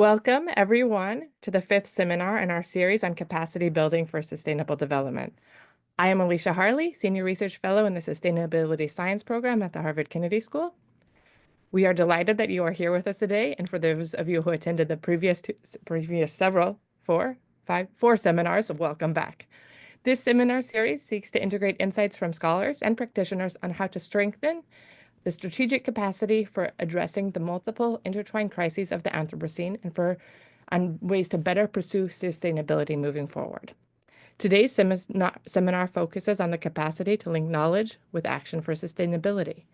Welcome, everyone, to the fifth seminar in our series on capacity building for sustainable development. I am Alicia Harley, Senior Research Fellow in the Sustainability Science Program at the Harvard Kennedy School. We are delighted that you are here with us today, and for those of you who attended the previous four seminars, welcome back. This seminar series seeks to integrate insights from scholars and practitioners on how to strengthen the strategic capacity for addressing the multiple intertwined crises of the Anthropocene and ways to better pursue sustainability moving forward. Today's seminar focuses on the capacity to link knowledge with action for sustainability.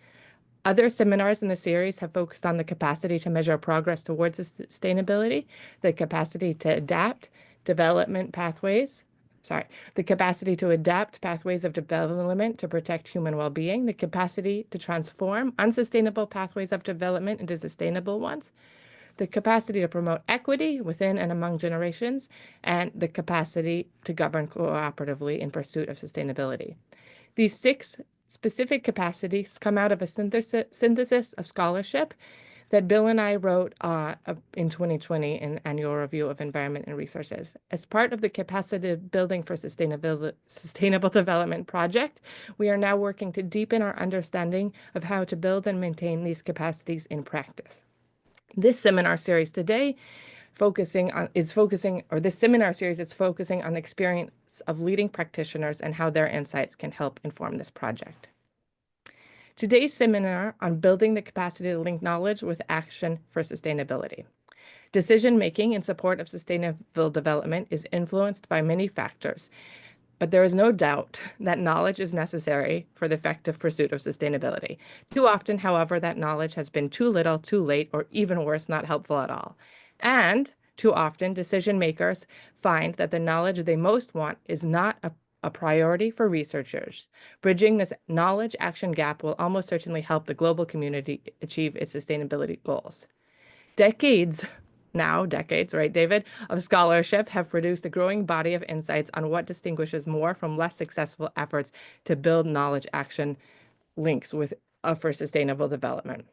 Other seminars in the series have focused on the capacity to measure progress towards sustainability, the capacity to adapt the capacity to adapt pathways of development to protect human well-being, the capacity to transform unsustainable pathways of development into sustainable ones, the capacity to promote equity within and among generations, and the capacity to govern cooperatively in pursuit of sustainability. These six specific capacities come out of a synthesis of scholarship that Bill and I wrote in 2020 in Annual Review of Environment and Resources. As part of the Capacity Building for Sustainable Development project, we are now working to deepen our understanding of how to build and maintain these capacities in practice. This seminar series today is focusing on the experience of leading practitioners and how their insights can help inform this project. Today's seminar on building the capacity to link knowledge with action for sustainability. Decision-making in support of sustainable development is influenced by many factors, but there is no doubt that knowledge is necessary for the effective pursuit of sustainability. Too often, however, that knowledge has been too little, too late, or even worse, not helpful at all. And too often, decision makers find that the knowledge they most want is not a priority for researchers. Bridging this knowledge action gap will almost certainly help the global community achieve its sustainability goals. Decades, right, David, of scholarship have produced a growing body of insights on what distinguishes more from less successful efforts to build knowledge action links for sustainable development.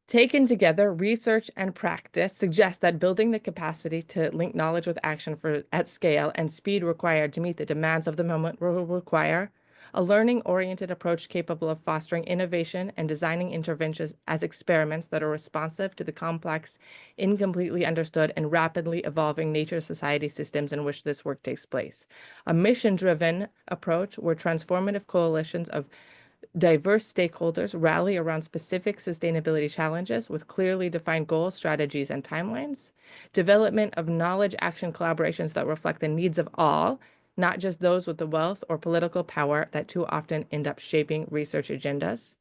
Taken together, research and practice suggest that building the capacity to link knowledge with action at scale and speed required to meet the demands of the moment will require a learning-oriented approach capable of fostering innovation and designing interventions as experiments that are responsive to the complex, incompletely understood, and rapidly evolving nature-society systems in which this work takes place. A mission-driven approach where transformative coalitions of diverse stakeholders rally around specific sustainability challenges with clearly defined goals, strategies, and timelines. Development of knowledge action collaborations that reflect the needs of all, not just those with the wealth or political power that too often end up shaping research agendas.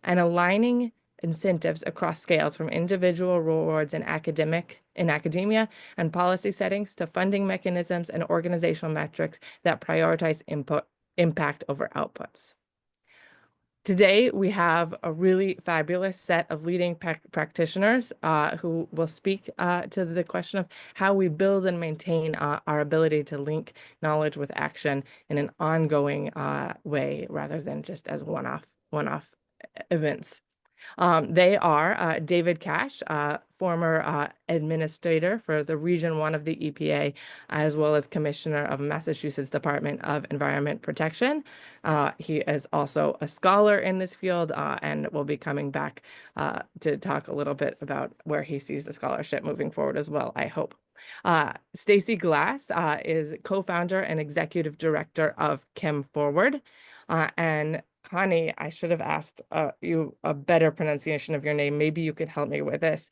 And aligning incentives across scales from individual rewards in academia and policy settings to funding mechanisms and organizational metrics that prioritize impact over outputs. Today, we have a really fabulous set of leading practitioners who will speak to the question of how we build and maintain our ability to link knowledge with action in an ongoing way rather than just as one-off events. They are David Cash, former administrator for the Region 1 of the EPA, as well as Commissioner of Massachusetts Department of Environment Protection. He is also a scholar in this field and will be coming back to talk a little bit about where he sees the scholarship moving forward as well, I hope. Stacy Glass is co-founder and executive director of Chem Forward, and Connie, I should have asked you a better pronunciation of your name. Maybe you could help me with this.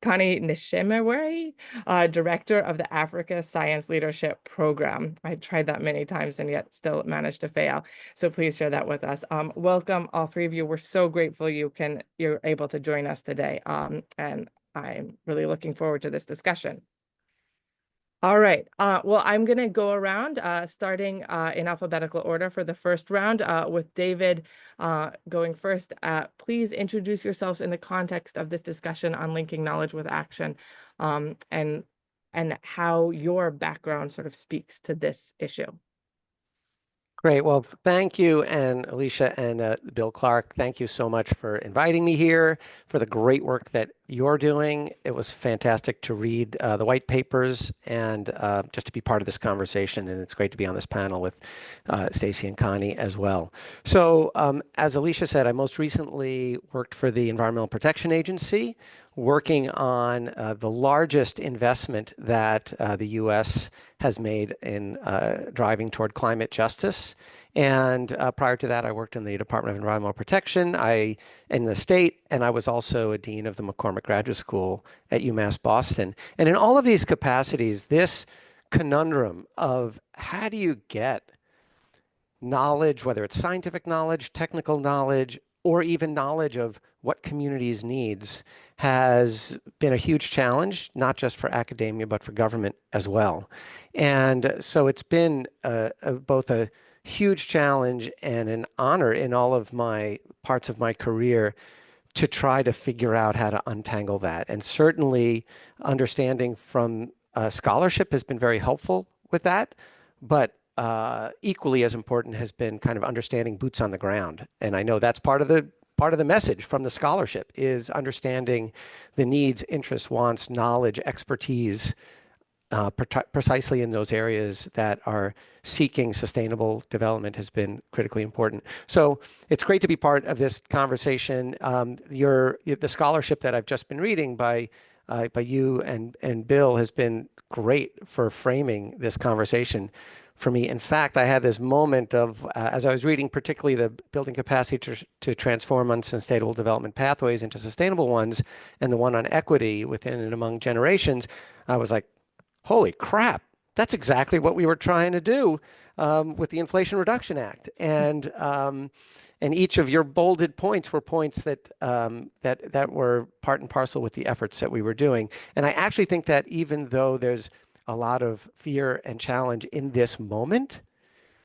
Connie Nishimewari, Director of the Africa Science Leadership Program. I tried that many times and yet still managed to fail. So please share that with us. Welcome, all three of you. We're so grateful you're able to join us today. And I'm really looking forward to this discussion. All right. Well, I'm going to go around starting in alphabetical order for the first round with David going first. Please introduce yourselves in the context of this discussion on linking knowledge with action and how your background sort of speaks to this issue. Great. Well, thank you, and Alicia and Bill Clark, thank you so much for inviting me here, for the great work that you're doing. It was fantastic to read the white papers and just to be part of this conversation. And it's great to be on this panel with Stacy and Connie as well. So, as Alicia said, I most recently worked for the Environmental Protection Agency, working on the largest investment that the U.S. has made in driving toward climate justice. And prior to that, I worked in the Department of Environmental Protection in the state, and I was also a dean of the McCormick Graduate School at UMass Boston. And in all of these capacities, this conundrum of how do you get knowledge, whether it's scientific knowledge, technical knowledge, or even knowledge of what communities needs, has been a huge challenge, not just for academia, but for government as well. And so it's been both a huge challenge and an honor in all of my parts of my career to try to figure out how to untangle that. And certainly understanding from scholarship has been very helpful with that. But equally as important has been kind of understanding boots on the ground. And I know that's part of the message from the scholarship is understanding the needs, interests, wants, knowledge, expertise, precisely in those areas that are seeking sustainable development has been critically important. So it's great to be part of this conversation. The scholarship that I've just been reading by you and Bill has been great for framing this conversation for me. In fact, I had this moment of, as I was reading, particularly the building capacity to transform unsustainable development pathways into sustainable ones, and the one on equity within and among generations, I was like, holy crap, that's exactly what we were trying to do with the Inflation Reduction Act. And each of your bolded points were points that were part and parcel with the efforts that we were doing. And I actually think that even though there's a lot of fear and challenge in this moment,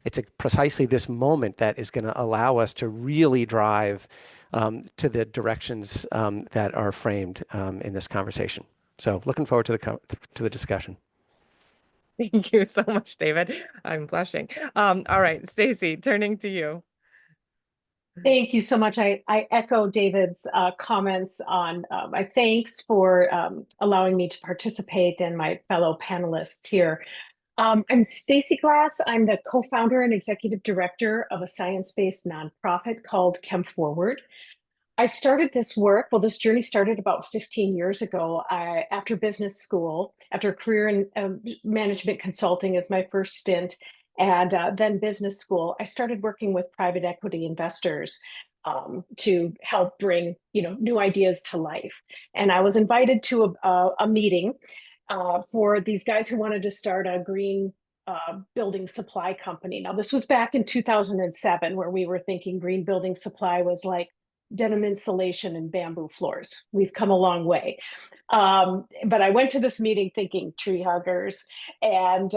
it's precisely this moment that is going to allow us to really drive to the directions that are framed in this conversation. So looking forward to the discussion. Thank you so much, David. I'm blushing. All right, Stacy, turning to you. Thank you so much. I echo David's comments on my thanks for allowing me to participate and my fellow panelists here. I'm Stacy Glass. I'm the co-founder and executive director of a science-based nonprofit called Chem Forward. I started this work, well, this journey started about 15 years ago. After business school, after a career in management consulting as my first stint, and then business school, I started working with private equity investors to help bring new ideas to life. And I was invited to a meeting for these guys who wanted to start a green building supply company. Now, this was back in 2007, where we were thinking green building supply was like denim insulation and bamboo floors. We've come a long way. But I went to this meeting thinking tree huggers. And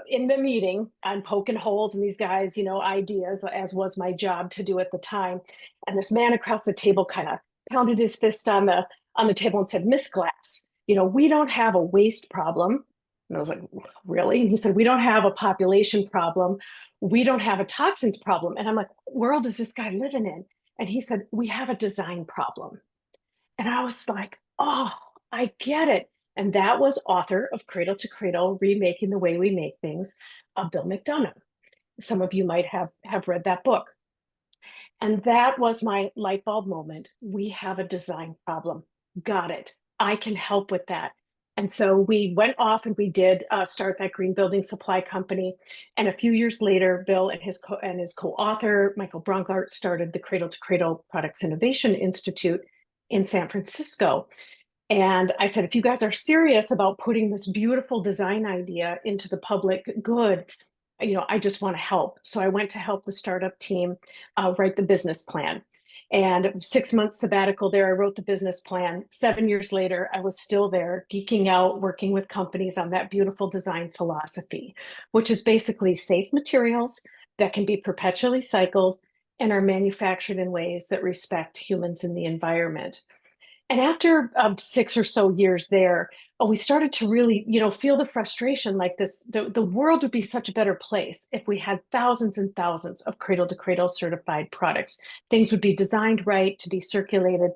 in the meeting, I'm poking holes in these guys, ideas, as was my job to do at the time. And this man across the table kind of pounded his fist on the table and said, Miss Glass, we don't have a waste problem. And I was like, really? And he said, we don't have a population problem. We don't have a toxins problem. And I'm like, what world is this guy living in? And he said, we have a design problem. And I was like, oh, I get it. And that was author of Cradle to Cradle, Remaking the Way We Make Things, Bill McDonough. Some of you might have read that book. And that was my light bulb moment. We have a design problem. Got it. I can help with that. And so we went off and we did start that green building supply company. And a few years later, Bill and his co-author, Michael Bronkart, started the Cradle to Cradle Products Innovation Institute in San Francisco. And I said, if you guys are serious about putting this beautiful design idea into the public good, I just want to help. So I went to help the startup team write the business plan. And 6 months sabbatical there, I wrote the business plan. 7 years later, I was still there, geeking out, working with companies on that beautiful design philosophy, which is basically safe materials that can be perpetually cycled and are manufactured in ways that respect humans and the environment. And after 6 or so years there, we started to really, feel the frustration like this. The world would be such a better place if we had thousands and thousands of cradle to cradle certified products. Things would be designed right to be circulated,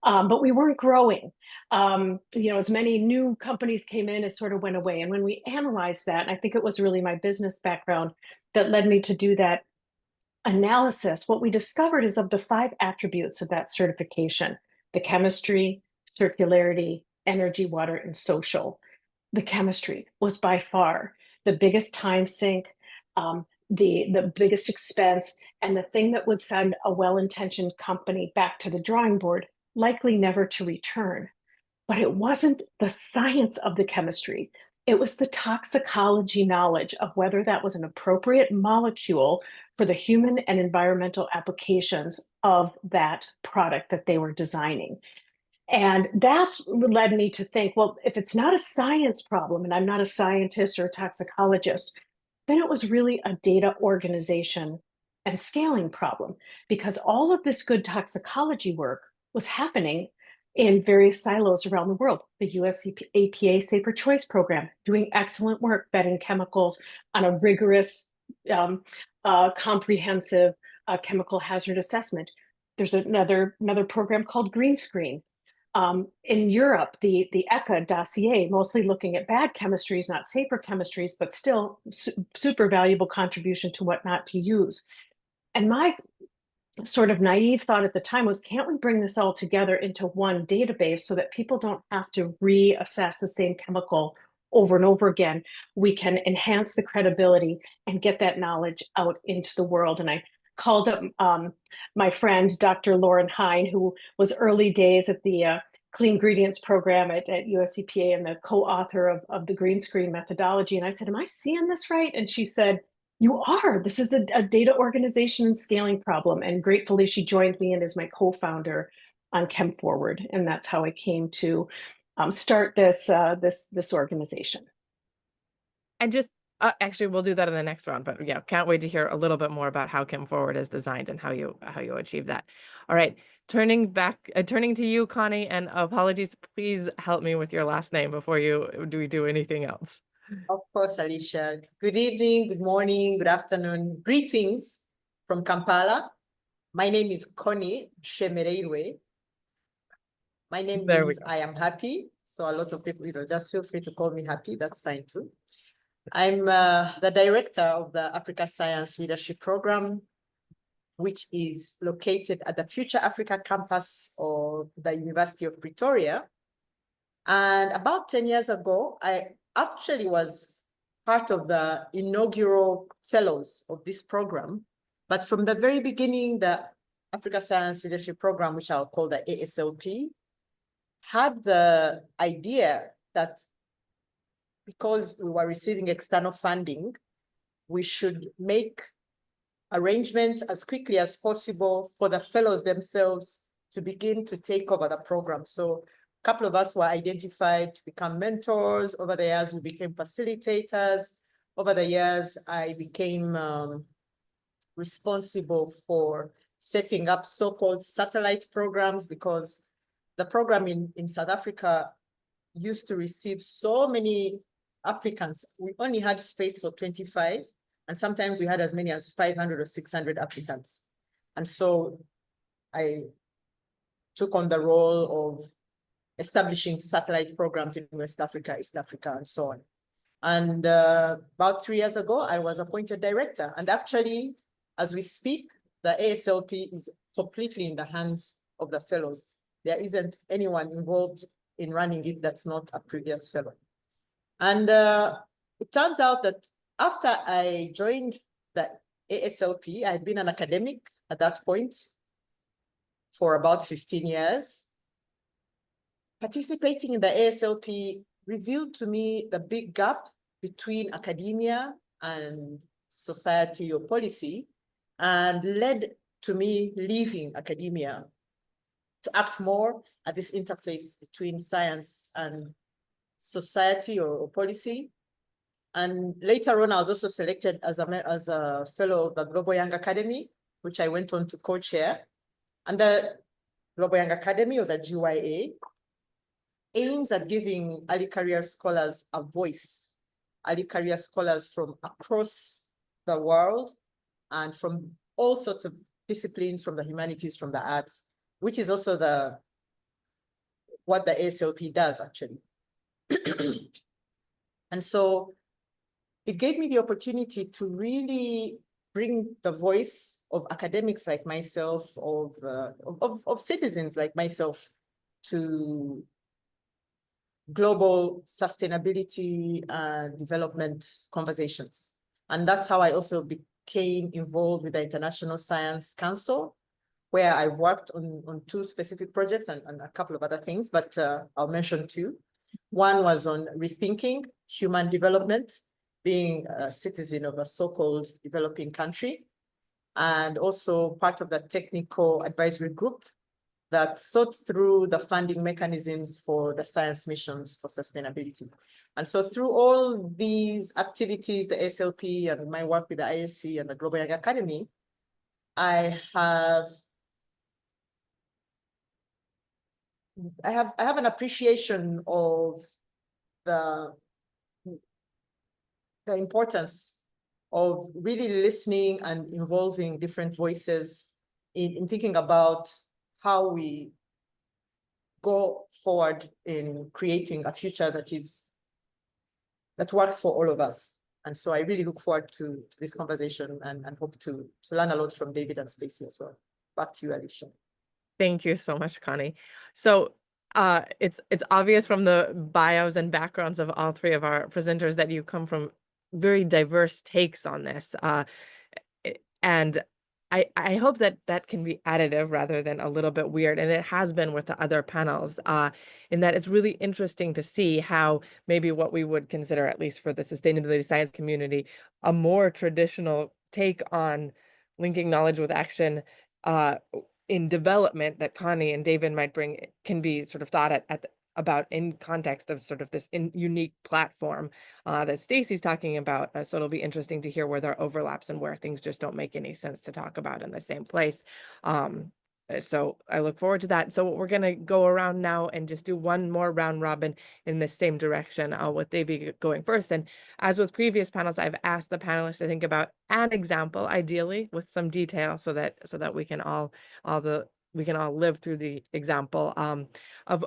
but we weren't growing. As many new companies came in, it sort of went away. And when we analyzed that, and I think it was really my business background that led me to do that analysis, what we discovered is of the 5 attributes of that certification: the chemistry, circularity, energy, water, and social. The chemistry was by far the biggest time sink, the biggest expense, and the thing that would send a well-intentioned company back to the drawing board, likely never to return. But it wasn't the science of the chemistry. It was the toxicology knowledge of whether that was an appropriate molecule for the human and environmental applications of that product that they were designing. And that's led me to think, well, if it's not a science problem, and I'm not a scientist or a toxicologist, then it was really a data organization and scaling problem, because all of this good toxicology work was happening in various silos around the world. The US APA Safer Choice Program doing excellent work vetting chemicals on a rigorous, comprehensive chemical hazard assessment. There's another program called Green Screen. In Europe, the ECHA dossier, mostly looking at bad chemistries, not safer chemistries, but still super valuable contribution to what not to use. And my sort of naive thought at the time was, can't we bring this all together into one database so that people don't have to reassess the same chemical over and over again? We can enhance the credibility and get that knowledge out into the world. And I called up my friend, Dr. Lauren Hine, who was early days at the Clean Ingredients program at US EPA and the co-author of the Green Screen methodology. And I said, am I seeing this right? And she said, you are. This is a data organization and scaling problem. And gratefully, she joined me and is my co-founder on Chem Forward. And that's how I came to start this organization. And just actually, we'll do that in the next round. But yeah, can't wait to hear a little bit more about how Chem Forward is designed and how you achieve that. All right, turning to you, Connie, and apologies. Please help me with your last name before we do anything else. Of course, Alicia. Good evening, good morning, good afternoon. Greetings from Kampala. My name is Connie Shemereirwe. My name means I am happy. So a lot of people, just feel free to call me happy. That's fine too. I'm the director of the Africa Science Leadership Program, which is located at the Future Africa campus of the University of Pretoria. And about 10 years ago, I actually was part of the inaugural fellows of this program. But from the very beginning, the Africa Science Leadership Program, which I'll call the ASLP, had the idea that because we were receiving external funding, we should make arrangements as quickly as possible for the fellows themselves to begin to take over the program. So a couple of us were identified to become mentors. Over the years, we became facilitators. Over the years, I became responsible for setting up so-called satellite programs, because the program in South Africa used to receive so many applicants. We only had space for 25, and sometimes we had as many as 500 or 600 applicants. And so I took on the role of establishing satellite programs in West Africa, East Africa, and so on. And about 3 years ago, I was appointed director. And actually, as we speak, the ASLP is completely in the hands of the fellows. There isn't anyone involved in running it that's not a previous fellow. And it turns out that after I joined the ASLP, I had been an academic at that point for about 15 years. Participating in the ASLP revealed to me the big gap between academia and society or policy, and led to me leaving academia to act more at this interface between science and society or policy. And later on, I was also selected as a fellow of the Global Young Academy, which I went on to co-chair. And the Global Young Academy, or the GYA, aims at giving early career scholars a voice, early career scholars from across the world and from all sorts of disciplines, from the humanities, from the arts, which is also what the ASLP does, actually. And so it gave me the opportunity to really bring the voice of academics like myself, of citizens like myself, to global sustainability and development conversations. And that's how I also became involved with the International Science Council, where I've worked on two specific projects and a couple of other things, but I'll mention two. One was on rethinking human development, being a citizen of a so-called developing country, and also part of the technical advisory group that thought through the funding mechanisms for the science missions for sustainability. And so through all these activities, the SLP and my work with the ISC and the Global Young Academy, I have an appreciation of the importance of really listening and involving different voices in thinking about how we go forward in creating a future that works for all of us. And so I really look forward to this conversation and hope to learn a lot from David and Stacey as well. Back to you, Alicia. Thank you so much, Connie. So it's obvious from the bios and backgrounds of all three of our presenters that you come from very diverse takes on this. And I hope that can be additive rather than a little bit weird. And it has been with the other panels, in that it's really interesting to see how maybe what we would consider, at least for the sustainability science community, a more traditional take on linking knowledge with action in development that Connie and David might bring can be sort of thought about in context of sort of this unique platform that Stacey's talking about. So it'll be interesting to hear where there are overlaps and where things just don't make any sense to talk about in the same place. So I look forward to that. So we're going to go around now and just do one more round robin in the same direction, with David going first. And as with previous panels, I've asked the panelists to think about an example, ideally with some detail, so that we can all live through the example of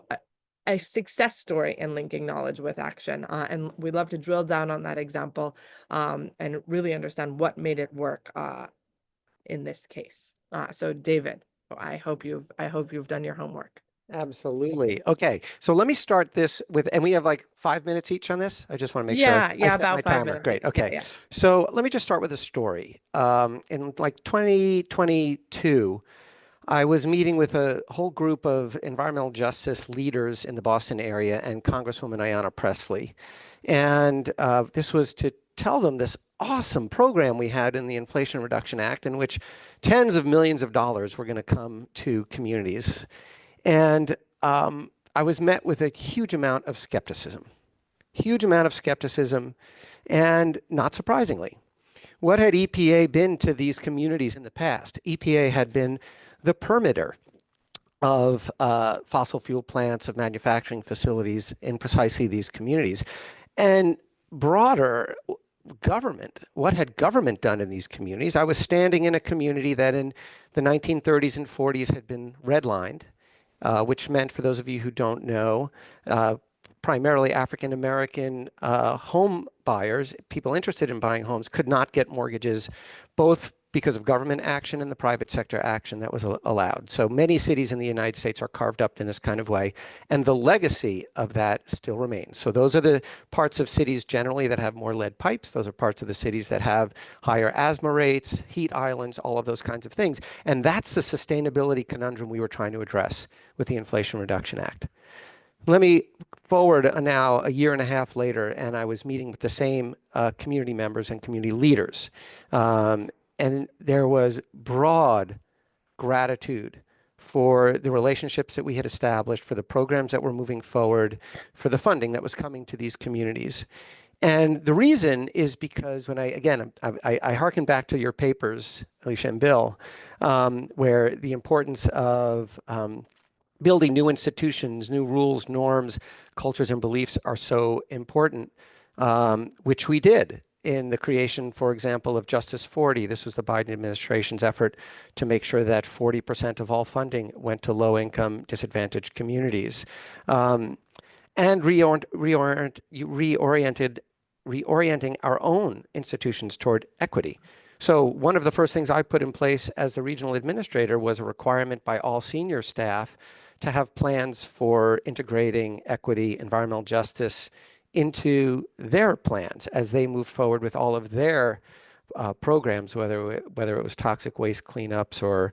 a success story in linking knowledge with action. And we'd love to drill down on that example and really understand what made it work in this case. So David, I hope you've done your homework. Absolutely. Okay, so let me start this with, and we have like 5 minutes each on this. I just want to make sure I set about my 5 timer. minutes. Great. Each. Okay. Yeah. So let me just start with a story. In like 2022, I was meeting with a whole group of environmental justice leaders in the Boston area and Congresswoman Ayanna Pressley. And this was to tell them this awesome program we had in the Inflation Reduction Act, in which tens of millions of dollars were going to come to communities. And I was met with a huge amount of skepticism, and not surprisingly. What had EPA been to these communities in the past? EPA had been the permitter of fossil fuel plants, of manufacturing facilities in precisely these communities. And broader government, what had government done in these communities? I was standing in a community that in the 1930s and 40s had been redlined, which meant, for those of you who don't know, primarily African-American home buyers, people interested in buying homes, could not get mortgages, both because of government action and the private sector action that was allowed. So many cities in the United States are carved up in this kind of way, and the legacy of that still remains. So those are the parts of cities generally that have more lead pipes. Those are parts of the cities that have higher asthma rates, heat islands, all of those kinds of things. And that's the sustainability conundrum we were trying to address with the Inflation Reduction Act. Let me forward now a year and a half later, and I was meeting with the same community members and community leaders. And there was broad gratitude for the relationships that we had established, for the programs that were moving forward, for the funding that was coming to these communities. And the reason is because when I hearken back to your papers, Alicia and Bill, where the importance of building new institutions, new rules, norms, cultures, and beliefs are so important, which we did in the creation, for example, of Justice 40. This was the Biden administration's effort to make sure that 40% of all funding went to low-income, disadvantaged communities. And reorienting our own institutions toward equity. So one of the first things I put in place as the regional administrator was a requirement by all senior staff to have plans for integrating equity, environmental justice into their plans as they move forward with all of their programs, whether it was toxic waste cleanups or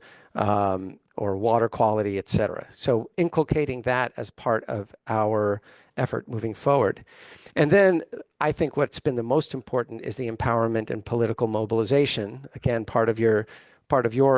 water quality, et cetera. So inculcating that as part of our effort moving forward. And then I think what's been the most important is the empowerment and political mobilization. Again, part of your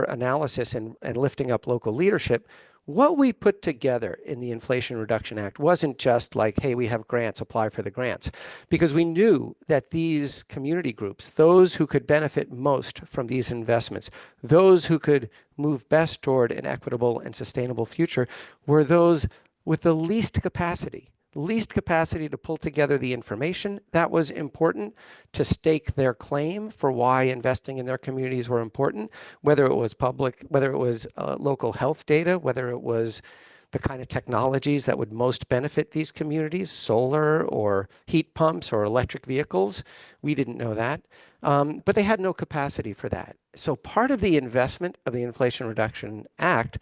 analysis and lifting up local leadership. What we put together in the Inflation Reduction Act wasn't just like, hey, we have grants, apply for the grants, because we knew that these community groups, those who could benefit most from these investments, those who could move best toward an equitable and sustainable future, were those with the least capacity to pull together the information that was important to stake their claim for why investing in their communities were important, whether it was public, whether it was local health data, whether it was the kind of technologies that would most benefit these communities, solar or heat pumps or electric vehicles. We didn't know that, but they had no capacity for that. So part of the investment of the Inflation Reduction Act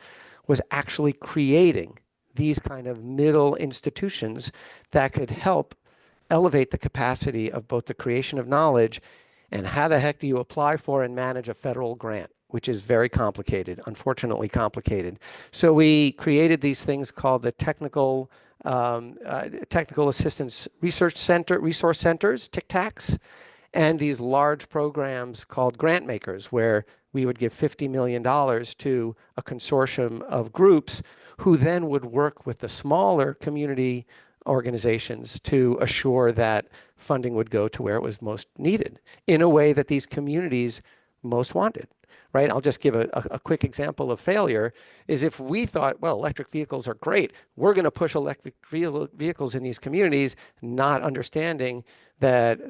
was actually creating these kind of middle institutions that could help elevate the capacity of both the creation of knowledge and how the heck do you apply for and manage a federal grant, which is very complicated, unfortunately complicated. So we created these things called the Technical Assistance Resource Centers, TICTACs, and these large programs called grant makers, where we would give $50 million to a consortium of groups who then would work with the smaller community organizations to assure that funding would go to where it was most needed in a way that these communities most wanted, right? I'll just give a quick example of failure is if we thought, well, electric vehicles are great, we're going to push electric vehicles in these communities, not understanding that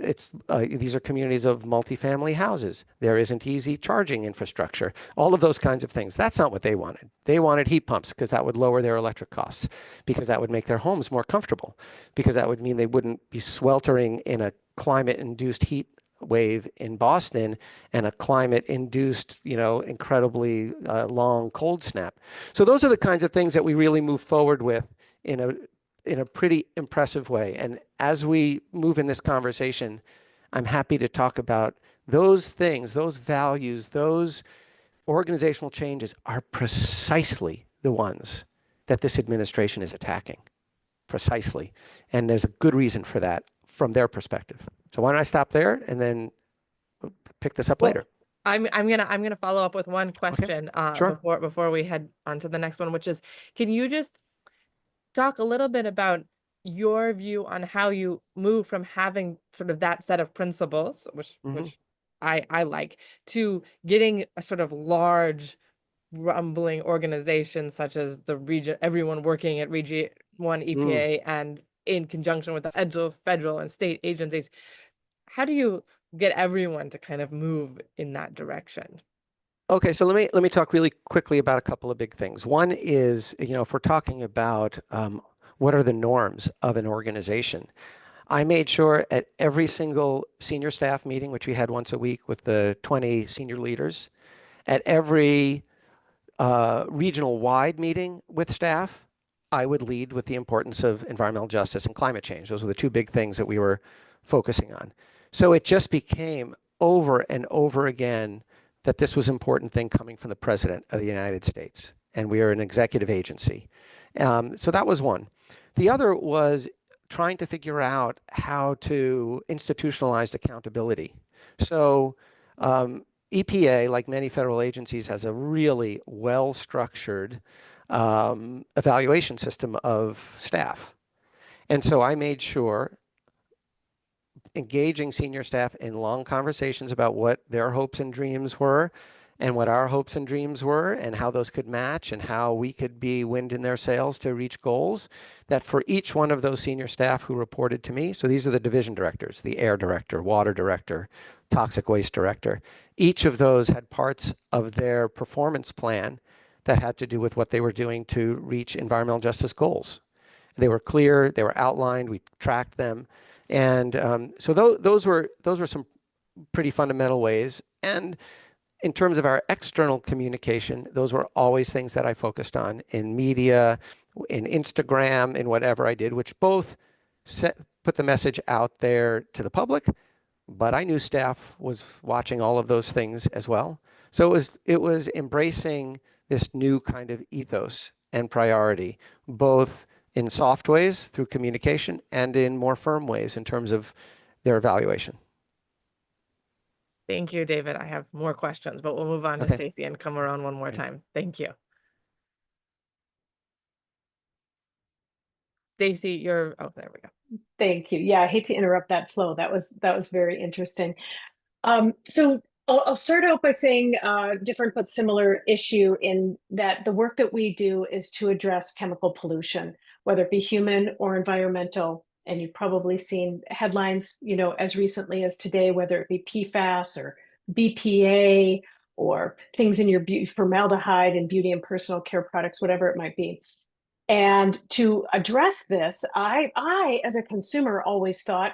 these are communities of multifamily houses. There isn't easy charging infrastructure, all of those kinds of things. That's not what they wanted. They wanted heat pumps because that would lower their electric costs, because that would make their homes more comfortable, because that would mean they wouldn't be sweltering in a climate-induced heat wave in Boston and a climate-induced, incredibly long cold snap. So those are the kinds of things that we really move forward with in a pretty impressive way. And as we move in this conversation, I'm happy to talk about those things, those values, those organizational changes are precisely the ones that this administration is attacking. Precisely. And there's a good reason for that from their perspective. So why don't I stop there and then pick this up later? I'm gonna follow up with one question Sure. before we head on to the next one, which is, can you just talk a little bit about your view on how you move from having sort of that set of principles, which I like, to getting a sort of large rumbling organization such as the region, everyone working at Region 1 EPA and in conjunction with the federal and state agencies. How do you get everyone to kind of move in that direction? Okay, so let me talk really quickly about a couple of big things. One is, if we're talking about what are the norms of an organization, I made sure at every single senior staff meeting, which we had once a week with the 20 senior leaders, at every regional wide meeting with staff, I would lead with the importance of environmental justice and climate change. Those were the two big things that we were focusing on. So it just became over and over again that this was an important thing coming from the President of the United States. And we are an executive agency. So that was one. The other was trying to figure out how to institutionalize accountability. So EPA, like many federal agencies, has a really well-structured evaluation system of staff. And so I made sure engaging senior staff in long conversations about what their hopes and dreams were and what our hopes and dreams were and how those could match and how we could be wind in their sails to reach goals, that for each one of those senior staff who reported to me, so these are the division directors, the air director, water director, toxic waste director, each of those had parts of their performance plan that had to do with what they were doing to reach environmental justice goals. They were clear, they were outlined, we tracked them. And so those were some pretty fundamental ways. And in terms of our external communication, those were always things that I focused on in media, in Instagram, in whatever I did, which both put the message out there to the public, but I knew staff was watching all of those things as well. So it was embracing this new kind of ethos and priority, both in soft ways through communication and in more firm ways in terms of their evaluation. Thank you, David. I have more questions, but we'll move on to Okay. Stacy and come around one more time. Thank you. Stacy, oh, there we go. Thank you. Yeah, I hate to interrupt that flow. That was very interesting. So I'll start out by saying different but similar issue in that the work that we do is to address chemical pollution, whether it be human or environmental. And you've probably seen headlines, as recently as today, whether it be PFAS or BPA or things in your formaldehyde and beauty and personal care products, whatever it might be. And to address this, I as a consumer always thought,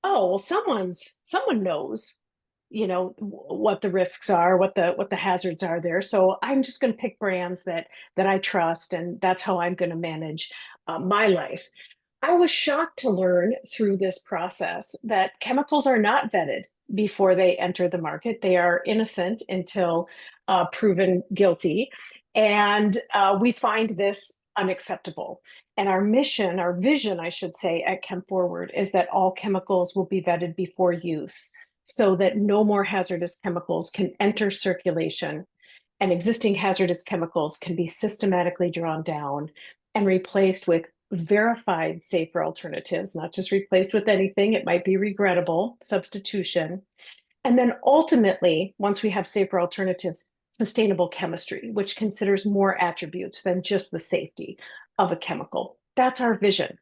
oh, well, someone knows, what the risks are, what the hazards are there. So I'm just going to pick brands that I trust, and that's how I'm going to manage my life. I was shocked to learn through this process that chemicals are not vetted before they enter the market. They are innocent until proven guilty. And we find this unacceptable. And our mission, our vision, I should say, at Chem Forward is that all chemicals will be vetted before use so that no more hazardous chemicals can enter circulation, and existing hazardous chemicals can be systematically drawn down and replaced with verified safer alternatives, not just replaced with anything. It might be regrettable substitution. And then ultimately, once we have safer alternatives, sustainable chemistry, which considers more attributes than just the safety of a chemical. That's our vision.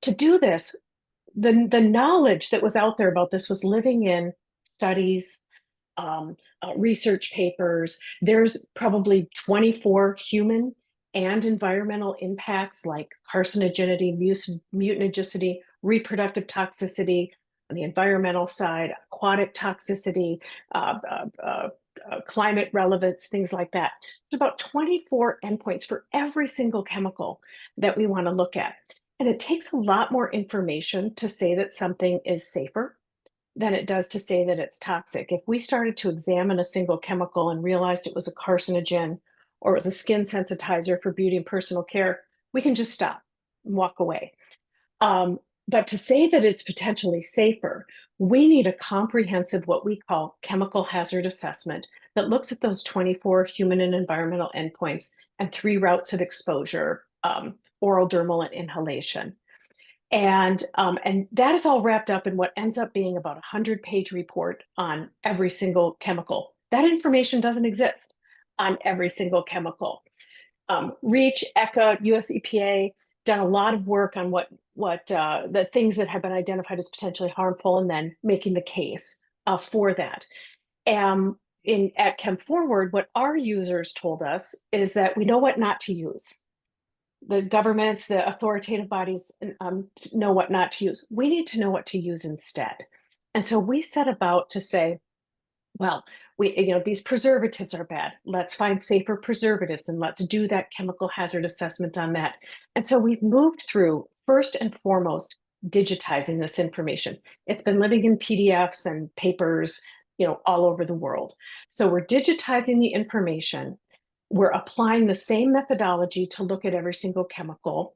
To do this, the knowledge that was out there about this was living in studies, research papers. There's probably 24 human and environmental impacts like carcinogenity, mutagenicity, reproductive toxicity on the environmental side, aquatic toxicity, climate relevance, things like that. There's about 24 endpoints for every single chemical that we want to look at. And it takes a lot more information to say that something is safer than it does to say that it's toxic. If we started to examine a single chemical and realized it was a carcinogen or it was a skin sensitizer for beauty and personal care, we can just stop and walk away. But to say that it's potentially safer, we need a comprehensive, what we call chemical hazard assessment that looks at those 24 human and environmental endpoints and 3 routes of exposure, oral, dermal, and inhalation. And that is all wrapped up in what ends up being about 100-page report on every single chemical. That information doesn't exist on every single chemical. REACH, ECHA, US EPA done a lot of work on what the things that have been identified as potentially harmful, and then making the case for that. At Chem Forward, what our users told us is that we know what not to use. The governments, the authoritative bodies know what not to use. We need to know what to use instead. And so we set about to say, well, these preservatives are bad. Let's find safer preservatives and let's do that chemical hazard assessment on that. And so we've moved through, first and foremost, digitizing this information. It's been living in PDFs and papers, all over the world. So we're digitizing the information. We're applying the same methodology to look at every single chemical.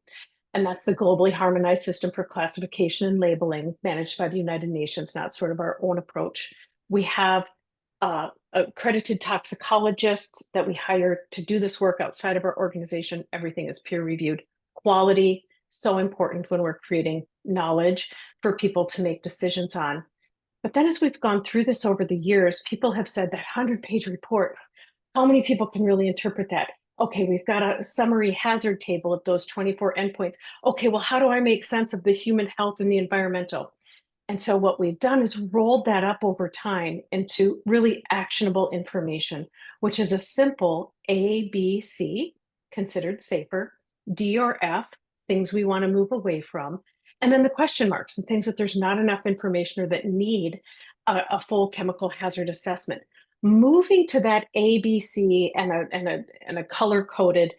And that's the globally harmonized system for classification and labeling managed by the United Nations, not sort of our own approach. We have accredited toxicologists that we hire to do this work outside of our organization. Everything is peer reviewed. Quality, so important when we're creating knowledge for people to make decisions on. But then as we've gone through this over the years, people have said that 100-page report, how many people can really interpret that? Okay, we've got a summary hazard table of those 24 endpoints. Okay, well, how do I make sense of the human health and the environmental? And so what we've done is rolled that up over time into really actionable information, which is a simple A, B, C, considered safer, D or F, things we want to move away from, and then the question marks and things that there's not enough information or that need a full chemical hazard assessment. Moving to that A, B, C and a color-coded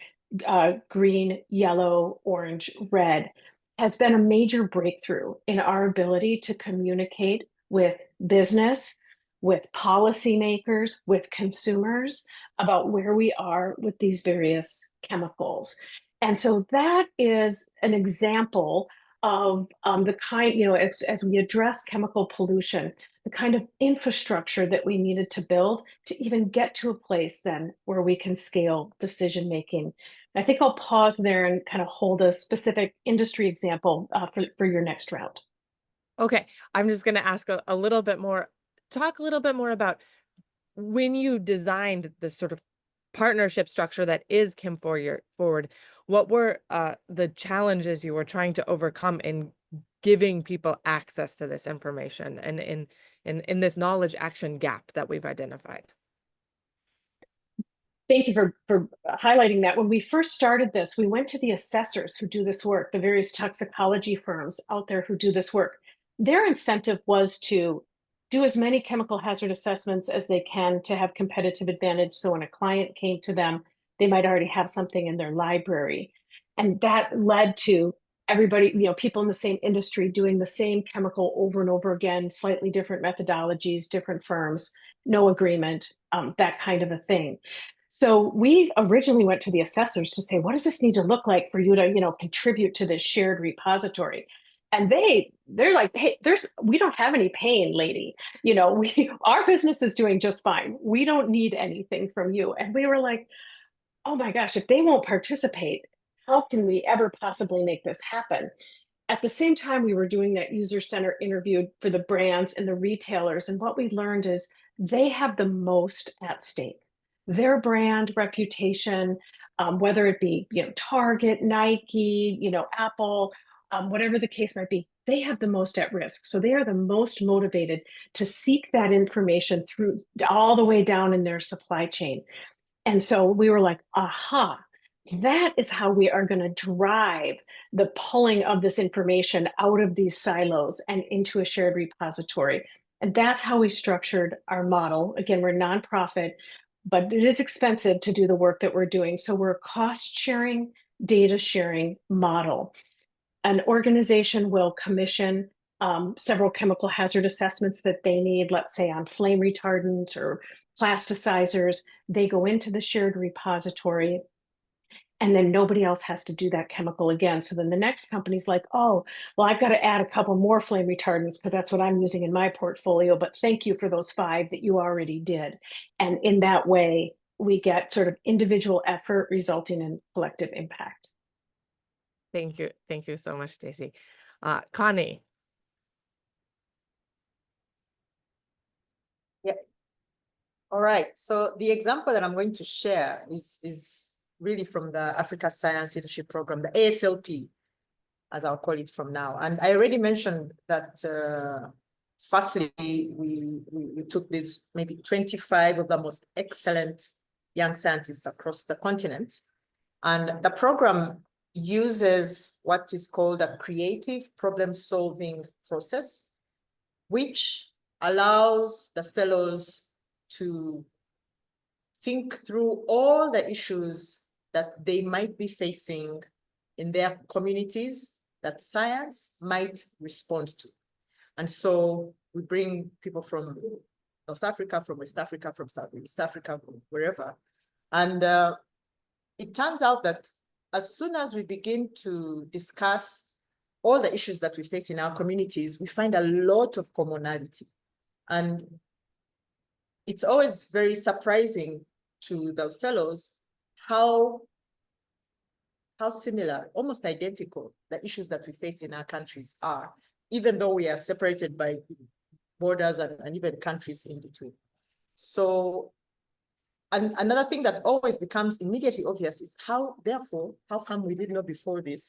green, yellow, orange, red has been a major breakthrough in our ability to communicate with business, with policymakers, with consumers about where we are with these various chemicals. And so that is an example of the kind, as we address chemical pollution, the kind of infrastructure that we needed to build to even get to a place then where we can scale decision making. I think I'll pause there and kind of hold a specific industry example for your next round. Okay, I'm just going to ask a little bit more, talk a little bit more about when you designed this sort of partnership structure that is Kim Forward, what were the challenges you were trying to overcome in giving people access to this information and in this knowledge action gap that we've identified? Thank you for highlighting that. When we first started this, we went to the assessors who do this work, the various toxicology firms out there who do this work. Their incentive was to do as many chemical hazard assessments as they can to have competitive advantage. So when a client came to them, they might already have something in their library. And that led to everybody, people in the same industry doing the same chemical over and over again, slightly different methodologies, different firms, no agreement, that kind of a thing. So we originally went to the assessors to say, what does this need to look like for you to, contribute to this shared repository? And they're like, hey, we don't have any pain, lady. Our business is doing just fine. We don't need anything from you. And we were like, oh my gosh, if they won't participate, how can we ever possibly make this happen? At the same time, we were doing that user-centered interview for the brands and the retailers. And what we learned is they have the most at stake. Their brand reputation, whether it be Target, Nike, Apple, whatever the case might be, they have the most at risk. So they are the most motivated to seek that information through all the way down in their supply chain. And so we were like, aha, that is how we are going to drive the pulling of this information out of these silos and into a shared repository. And that's how we structured our model. Again, we're a nonprofit, but it is expensive to do the work that we're doing. So we're a cost sharing, data sharing model. An organization will commission several chemical hazard assessments that they need, let's say on flame retardants or plasticizers. They go into the shared repository, and then nobody else has to do that chemical again. So then the next company's like, oh, well, I've got to add a couple more flame retardants because that's what I'm using in my portfolio. But thank you for those 5 that you already did. And in that way, we get sort of individual effort resulting in collective impact. Thank you. Thank you so much, Stacey. Connie. Yeah. All right. So the example that I'm going to share is really from the Africa Science Leadership Program, the ASLP, as I'll call it from now. And I already mentioned that firstly, we took this maybe 25 of the most excellent young scientists across the continent. And the program uses what is called a creative problem-solving process, which allows the fellows to think through all the issues that they might be facing in their communities that science might respond to. And so we bring people from North Africa, from West Africa, from Southeast Africa, wherever. And it turns out that as soon as we begin to discuss all the issues that we face in our communities, we find a lot of commonality. And it's always very surprising to the fellows how similar, almost identical, the issues that we face in our countries are, even though we are separated by borders and even countries in between. So, and another thing that always becomes immediately obvious is how, therefore, how come we didn't know before this,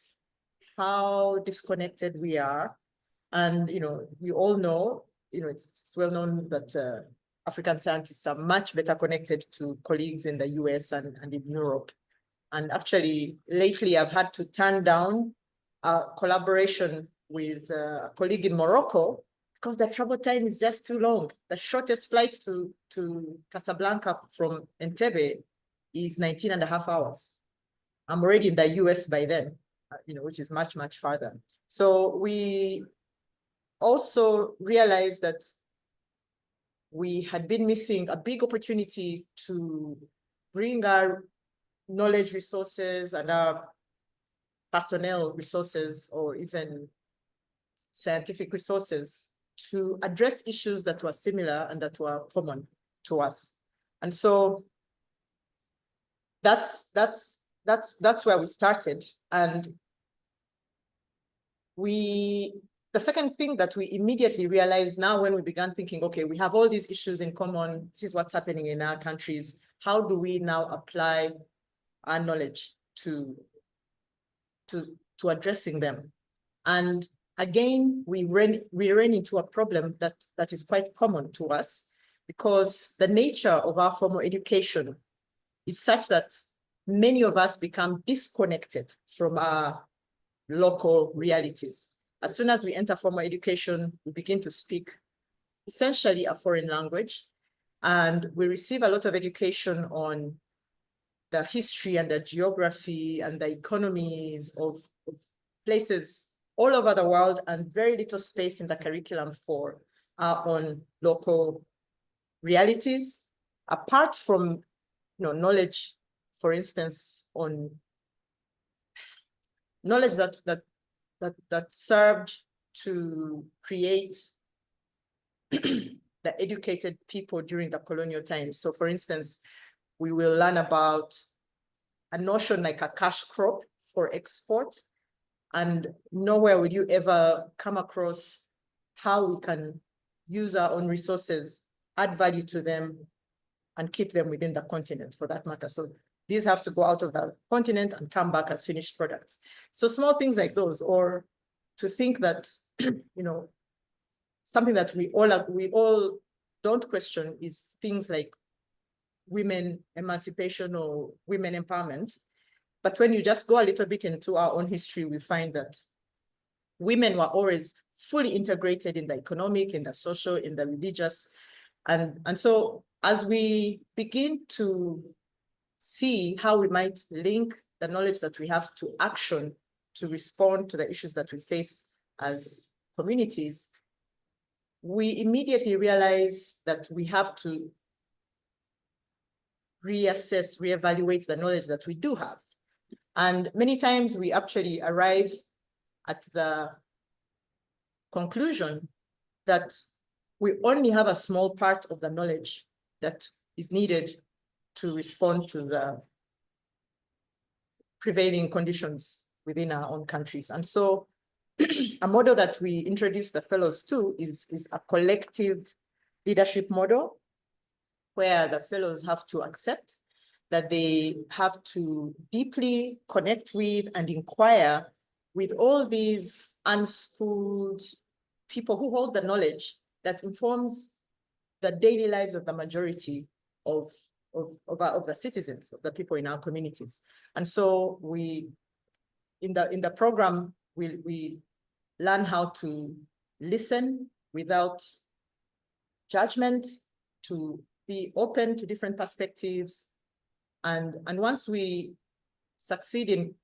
how disconnected we are. And, we all know, it's well known that African scientists are much better connected to colleagues in the US and in Europe. And actually, lately, I've had to turn down a collaboration with a colleague in Morocco because the travel time is just too long. The shortest flight to Casablanca from Entebbe is 19.5 hours. I'm already in the US by then, which is much, much farther. So we also realized that we had been missing a big opportunity to bring our knowledge resources and our personnel resources or even scientific resources to address issues that were similar and that were common to us. And so that's where we started. And the second thing that we immediately realized now when we began thinking, okay, we have all these issues in common, this is what's happening in our countries, how do we now apply our knowledge to addressing them? And again, we ran into a problem that is quite common to us because the nature of our formal education is such that many of us become disconnected from our local realities. As soon as we enter formal education, we begin to speak essentially a foreign language, and we receive a lot of education on the history and the geography and the economies of places all over the world, and very little space in the curriculum for our own local realities. Apart from knowledge, for instance, on knowledge that served to create the educated people during the colonial times. So for instance, we will learn about a notion like a cash crop for export, and nowhere will you ever come across how we can use our own resources, add value to them, and keep them within the continent for that matter. So these have to go out of the continent and come back as finished products. So small things like those, or to think that, something that we all don't question is things like women emancipation or women empowerment. But when you just go a little bit into our own history, we find that women were always fully integrated in the economic, in the social, in the religious. And so as we begin to see how we might link the knowledge that we have to action to respond to the issues that we face as communities, we immediately realize that we have to reassess, reevaluate the knowledge that we do have. And many times we actually arrive at the conclusion that we only have a small part of the knowledge that is needed to respond to the prevailing conditions within our own countries. And so a model that we introduce the fellows to is a collective leadership model where the fellows have to accept that they have to deeply connect with and inquire with all these unschooled people who hold the knowledge that informs the daily lives of the majority of the citizens, of the people in our communities. And so we, in the program, we learn how to listen without judgment, to be open to different perspectives. And once we succeed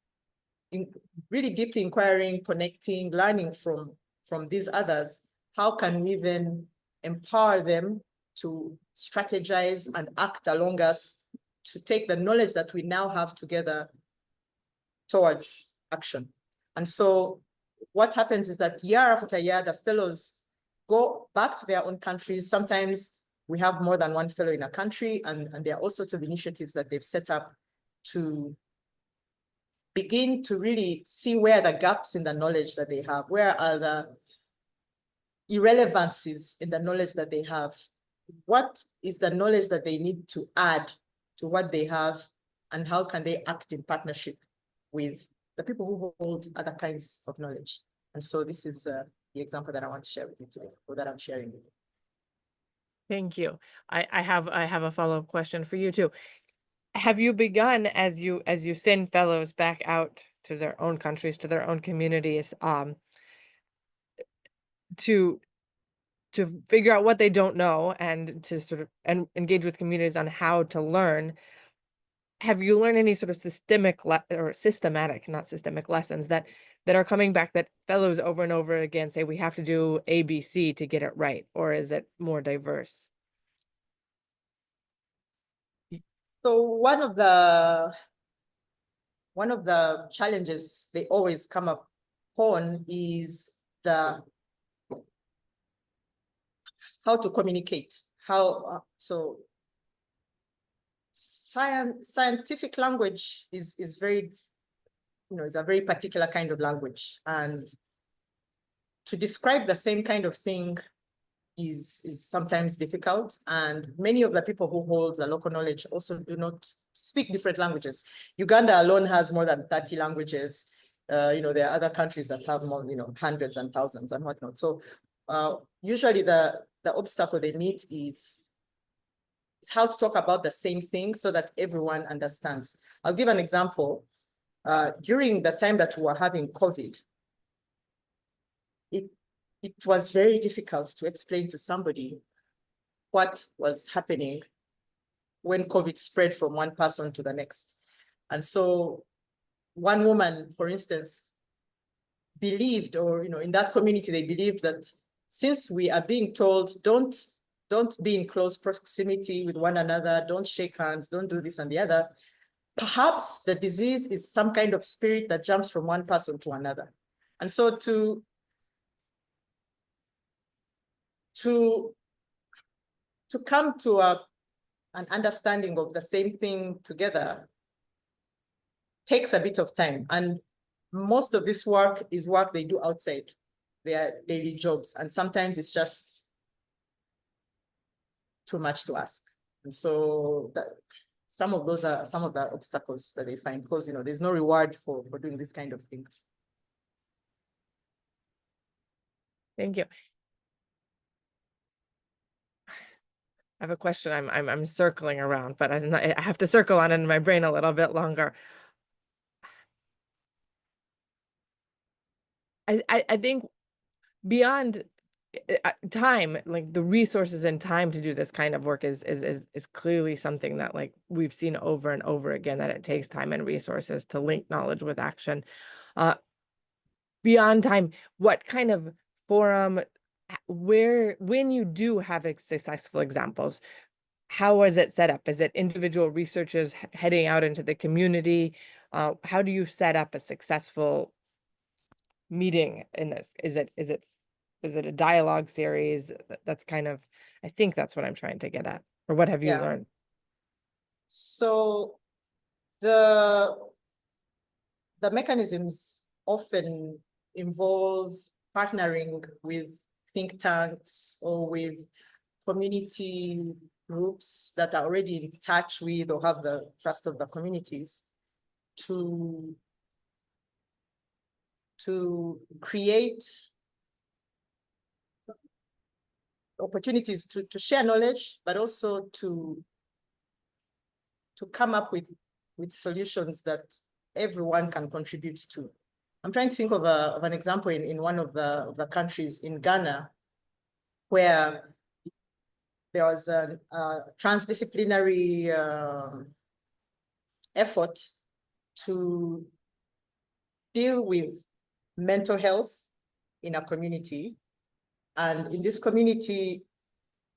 in really deeply inquiring, connecting, learning from these others, how can we then empower them to strategize and act along us to take the knowledge that we now have together towards action? And so what happens is that year after year, the fellows go back to their own countries. Sometimes we have more than one fellow in a country, and there are all sorts of initiatives that they've set up to begin to really see where the gaps in the knowledge that they have, where are the irrelevancies in the knowledge that they have. What is the knowledge that they need to add to what they have, and how can they act in partnership with the people who hold other kinds of knowledge? And so this is the example that I want to share with you today, or that I'm sharing with you. Thank you. I have a follow-up question for you too. Have you begun, as you send fellows back out to their own countries, to their own communities, to figure out what they don't know and to sort of engage with communities on how to learn? Have you learned any sort of systematic, not systemic lessons that are coming back, that fellows over and over again say we have to do ABC to get it right, or is it more diverse? So one of the challenges they always come upon is how to communicate. So scientific language is very, it's a very particular kind of language, and to describe the same kind of thing is sometimes difficult. And many of the people who hold the local knowledge also do not speak different languages. Uganda alone has more than 30 languages. There are other countries that have more, hundreds and thousands and whatnot. So usually the obstacle they meet is how to talk about the same thing so that everyone understands. I'll give an example. During the time that we were having COVID, it was very difficult to explain to somebody what was happening when COVID spread from one person to the next. And so one woman, for instance, believed, or in that community, they believed that since we are being told, don't be in close proximity with one another, don't shake hands, don't do this and the other, perhaps the disease is some kind of spirit that jumps from one person to another. And so to come to an understanding of the same thing together takes a bit of time. And most of this work is work they do outside their daily jobs. And sometimes it's just too much to ask. And so some of those are some of the obstacles that they find, because there's no reward for doing this kind of thing. Thank you. I have a question I'm circling around, but I have to circle on it in my brain a little bit longer. I think beyond time, like the resources and time to do this kind of work is clearly something that, like, we've seen over and over again, that it takes time and resources to link knowledge with action. Beyond time, what kind of forum, when you do have successful examples, how is it set up? Is it individual researchers heading out into the community? How do you set up a successful meeting in this? Is it a dialogue series? That's kind of, I think that's what I'm trying to get at. Or what have you learned? So the mechanisms often involve partnering with think tanks or with community groups that are already in touch with or have the trust of the communities to create opportunities to share knowledge, but also to come up with solutions that everyone can contribute to. I'm trying to think of an example in one of the countries in Ghana, where there was a transdisciplinary effort to deal with mental health in a community. And in this community,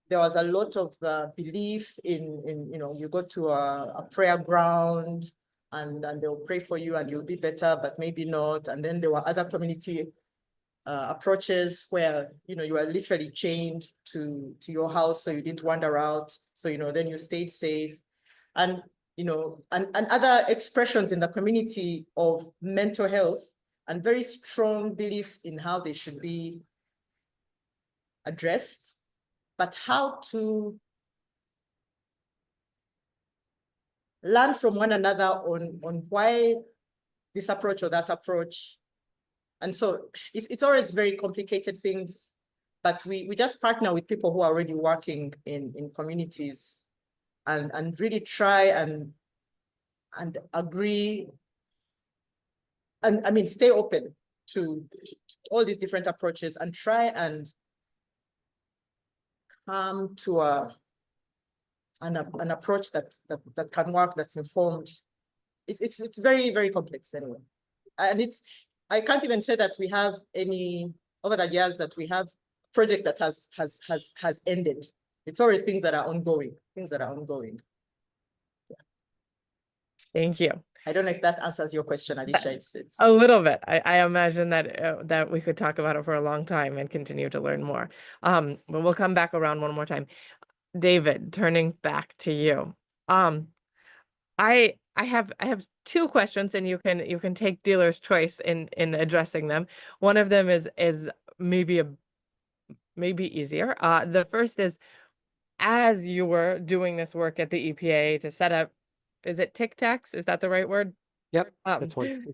there was a lot of belief in you go to a prayer ground and they'll pray for you and you'll be better, but maybe not. And then there were other community approaches where, you are literally chained to your house so you didn't wander out. So, then you stayed safe. And, and other expressions in the community of mental health and very strong beliefs in how they should be addressed, but how to learn from one another on why this approach or that approach. And so it's always very complicated things, but we just partner with people who are already working in communities and really try and agree, and I mean, stay open to all these different approaches and try and come to an approach that can work, that's informed. It's very, very complex anyway. And I can't even say that we have any, over the years, that we have project that has ended. It's always things that are ongoing, Thank you. I don't know if that answers your question, Alicia. It's a little bit. I imagine that that we could talk about it for a long time and continue to learn more. But we'll come back around one more time. David, turning back to you. I have two questions, and you can take dealer's choice in addressing them. One of them is maybe easier. The first is, as you were doing this work at the EPA to set up, is it Tic Tacs? Is that the right word? Yep, that's one.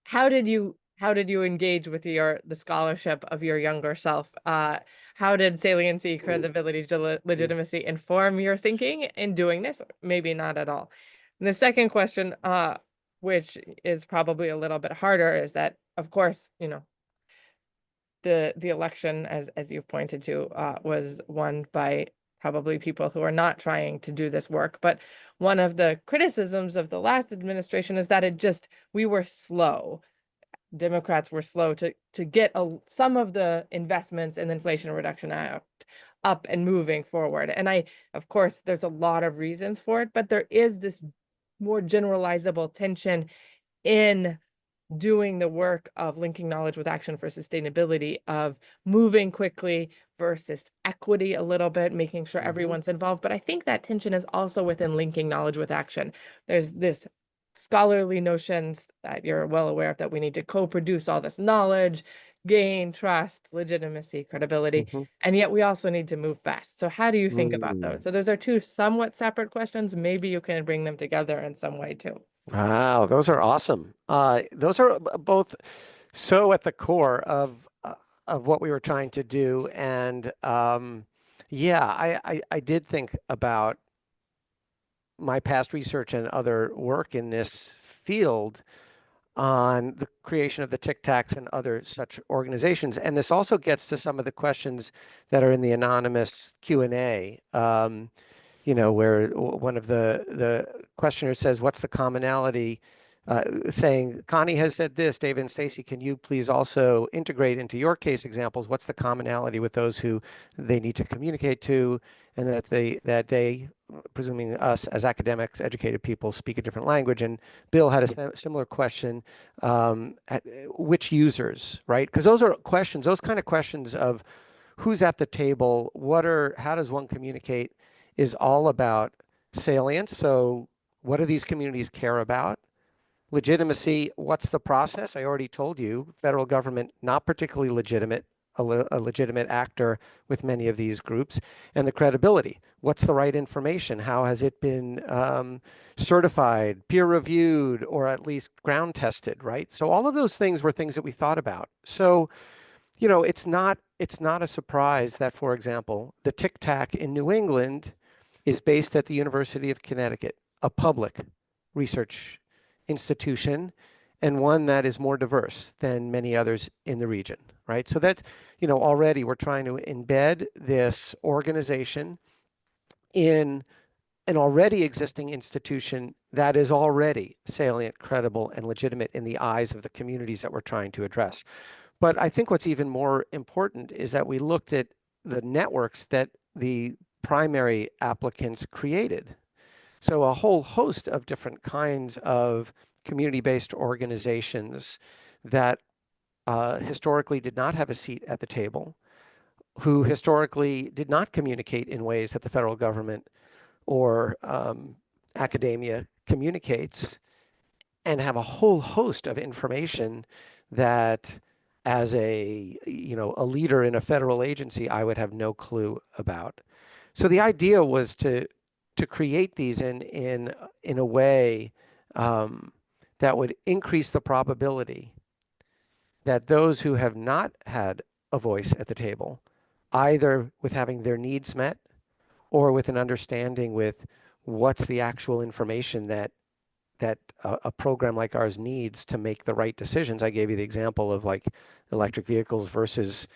How did you engage with the scholarship of your younger self? How did saliency, credibility, legitimacy inform your thinking in doing this? Maybe not at all. And the second question, which is probably a little bit harder, is that, of course, you know, the election, as you've pointed to, was won by probably people who are not trying to do this work. But one of the criticisms of the last administration is that we were slow. Democrats were slow to get some of the investments in the Inflation Reduction Act up and moving forward. And of course, there's a lot of reasons for it, but there is this more generalizable tension in doing the work of linking knowledge with action for sustainability, of moving quickly versus equity a little bit, making sure everyone's involved. But I think that tension is also within linking knowledge with action. There's this scholarly notions that you're well aware of, that we need to co-produce all this knowledge, gain trust, legitimacy, credibility, and yet we also need to move fast. So how do you think about those? So those are two somewhat separate questions. Maybe you can bring them together in some way too. Wow, those are awesome. Those are both so at the core of what we were trying to do. And yeah, I did think about my past research and other work in this field on the creation of the Tic Tacs and other such organizations. And this also gets to some of the questions that are in the anonymous Q&A. You know, where one of the questioners says, what's the commonality? Saying, Connie has said this, David and Stacy, can you please also integrate into your case examples? What's the commonality with those who they need to communicate to, and that they, presuming us as academics, educated people, speak a different language? And Bill had a similar question, which users, right? Because those are questions, those kind of questions of who's at the table, how does one communicate, is all about salience. So what do these communities care about? Legitimacy, what's the process? I already told you, federal government, not particularly legitimate, a legitimate actor with many of these groups. And the credibility, what's the right information? How has it been certified, peer reviewed, or at least ground tested, right? So all of those things were things that we thought about. So, you know, it's not a surprise that, for example, the Tic Tac in New England is based at the University of Connecticut, a public research institution, and one that is more diverse than many others in the region, right? So that, you know, already we're trying to embed this organization in an already existing institution that is already salient, credible, and legitimate in the eyes of the communities that we're trying to address. But I think what's even more important is that we looked at the networks that the primary applicants created. So a whole host of different kinds of community-based organizations that historically did not have a seat at the table, who historically did not communicate in ways that the federal government or academia communicates, and have a whole host of information that as a, a leader in a federal agency, I would have no clue about. So the idea was to create these in a way that would increase the probability that those who have not had a voice at the table, either with having their needs met or with an understanding with what's the actual information that a program like ours needs to make the right decisions. I gave you the example of like electric vehicles versus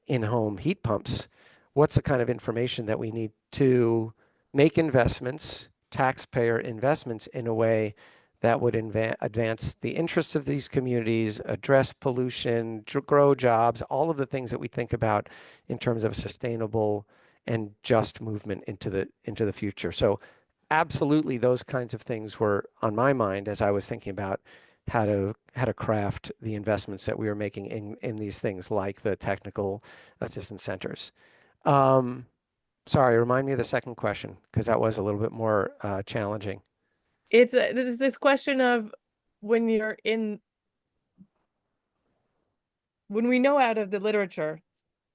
in-home heat pumps. What's the kind of information that we need to make investments, taxpayer investments, in a way that would advance the interests of these communities, address pollution, grow jobs, all of the things that we think about in terms of a sustainable and just movement into the future. So absolutely those kinds of things were on my mind as I was thinking about how to craft the investments that we were making in these things like the technical assistance centers. Sorry, remind me of the second question, because that was a little bit more challenging. It's this question of when when we know out of the literature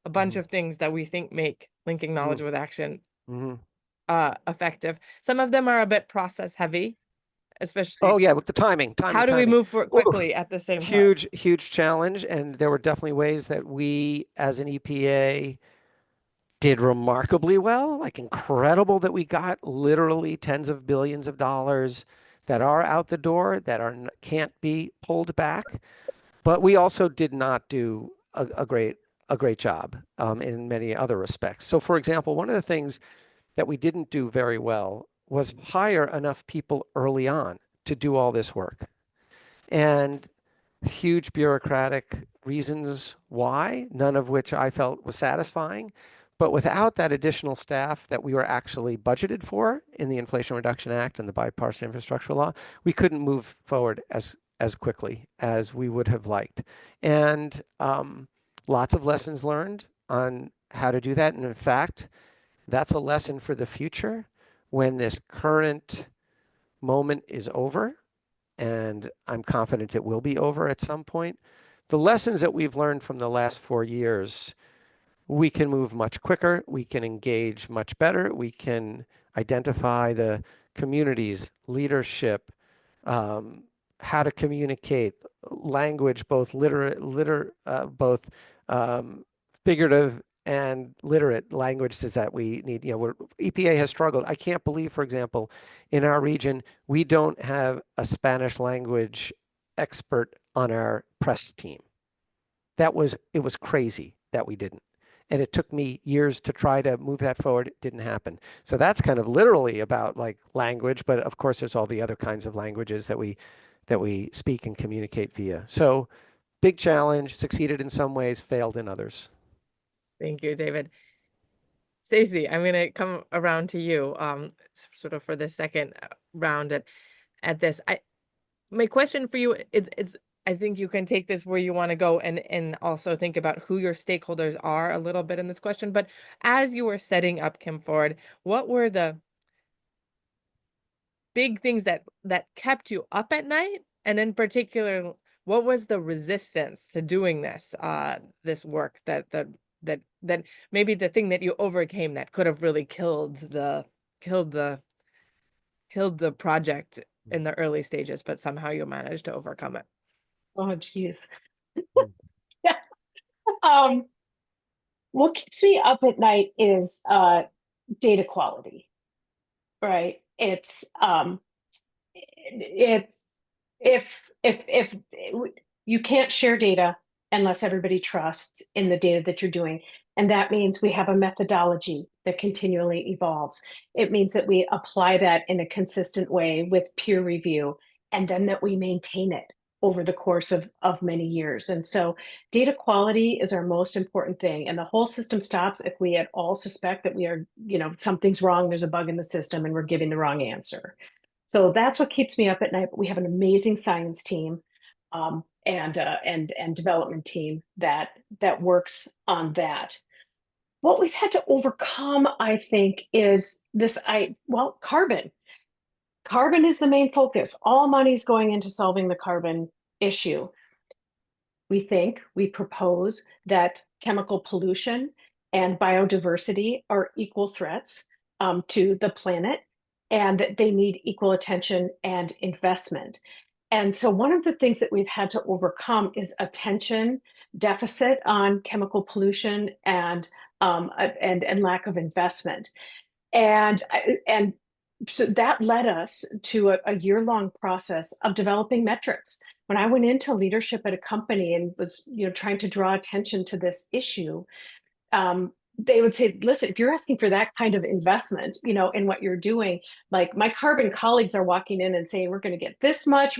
a bunch of things that we think make linking knowledge with action effective. Some of them are a bit process heavy, especially. Oh yeah, with the timing. How do we move forward quickly at the same time? Huge challenge, and there were definitely ways that we, as an EPA, did remarkably well. Like incredible that we got literally tens of billions of dollars that are out the door that can't be pulled back. But we also did not do a great job in many other respects. So, for example, one of the things that we didn't do very well was hire enough people early on to do all this work. And huge bureaucratic reasons why, none of which I felt was satisfying. But without that additional staff that we were actually budgeted for in the Inflation Reduction Act and the bipartisan infrastructure law, we couldn't move forward as quickly as we would have liked. And lots of lessons learned on how to do that. And in fact, that's a lesson for the future when this current moment is over, and I'm confident it will be over at some point. The lessons that we've learned from the last 4 years, we can move much quicker, we can engage much better, we can identify the communities, leadership, how to communicate, language, both figurative and literate languages that we need. EPA has struggled. I can't believe, for example, in our region, we don't have a Spanish language expert on our press team. It was crazy that we didn't. And it took me years to try to move that forward. It didn't happen. So that's kind of literally about like language, but of course there's all the other kinds of languages that we speak and communicate via. So big challenge, succeeded in some ways, failed in others. Thank you, David. Stacey, I'm going to come around to you, sort of for the second round at this. My question for you is, I think you can take this where you want to go and also think about who your stakeholders are a little bit in this question. But as you were setting up Kim Ford, what were the big things that kept you up at night? And in particular, what was the resistance to doing this work that maybe the thing that you overcame that could have really killed the project in the early stages, but somehow you managed to overcome it? Oh, geez. Yeah. What keeps me up at night is data quality, right? It's if you can't share data unless everybody trusts in the data that you're doing. And that means we have a methodology that continually evolves. It means that we apply that in a consistent way with peer review, and then that we maintain it over the course of many years. And so data quality is our most important thing. And the whole system stops if we at all suspect that we are, something's wrong, there's a bug in the system and we're giving the wrong answer. So that's what keeps me up at night. But we have an amazing science team and development team that works on that. What we've had to overcome, I think, is carbon. Carbon is the main focus. All money's going into solving the carbon issue. we propose that chemical pollution and biodiversity are equal threats to the planet, and that they need equal attention and investment. And so one of the things that we've had to overcome is attention deficit on chemical pollution and lack of investment. And so that led us to a year-long process of developing metrics. When I went into leadership at a company and was, trying to draw attention to this issue, they would say, listen, if you're asking for that kind of investment, in what you're doing, like my carbon colleagues are walking in and saying, we're going to get this much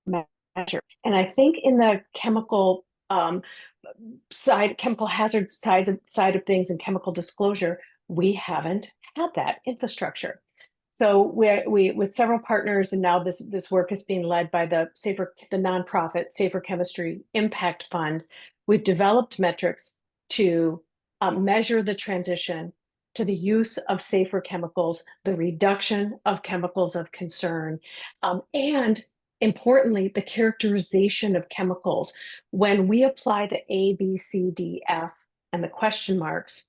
measure. And I think in the chemical chemical hazard side of things and chemical disclosure, we haven't had that infrastructure. So we with several partners, and now this work is being led by the nonprofit Safer Chemistry Impact Fund. We've developed metrics to measure the transition to the use of safer chemicals, the reduction of chemicals of concern, and importantly, the characterization of chemicals. When we apply the A, B, C, D, F, and the question marks,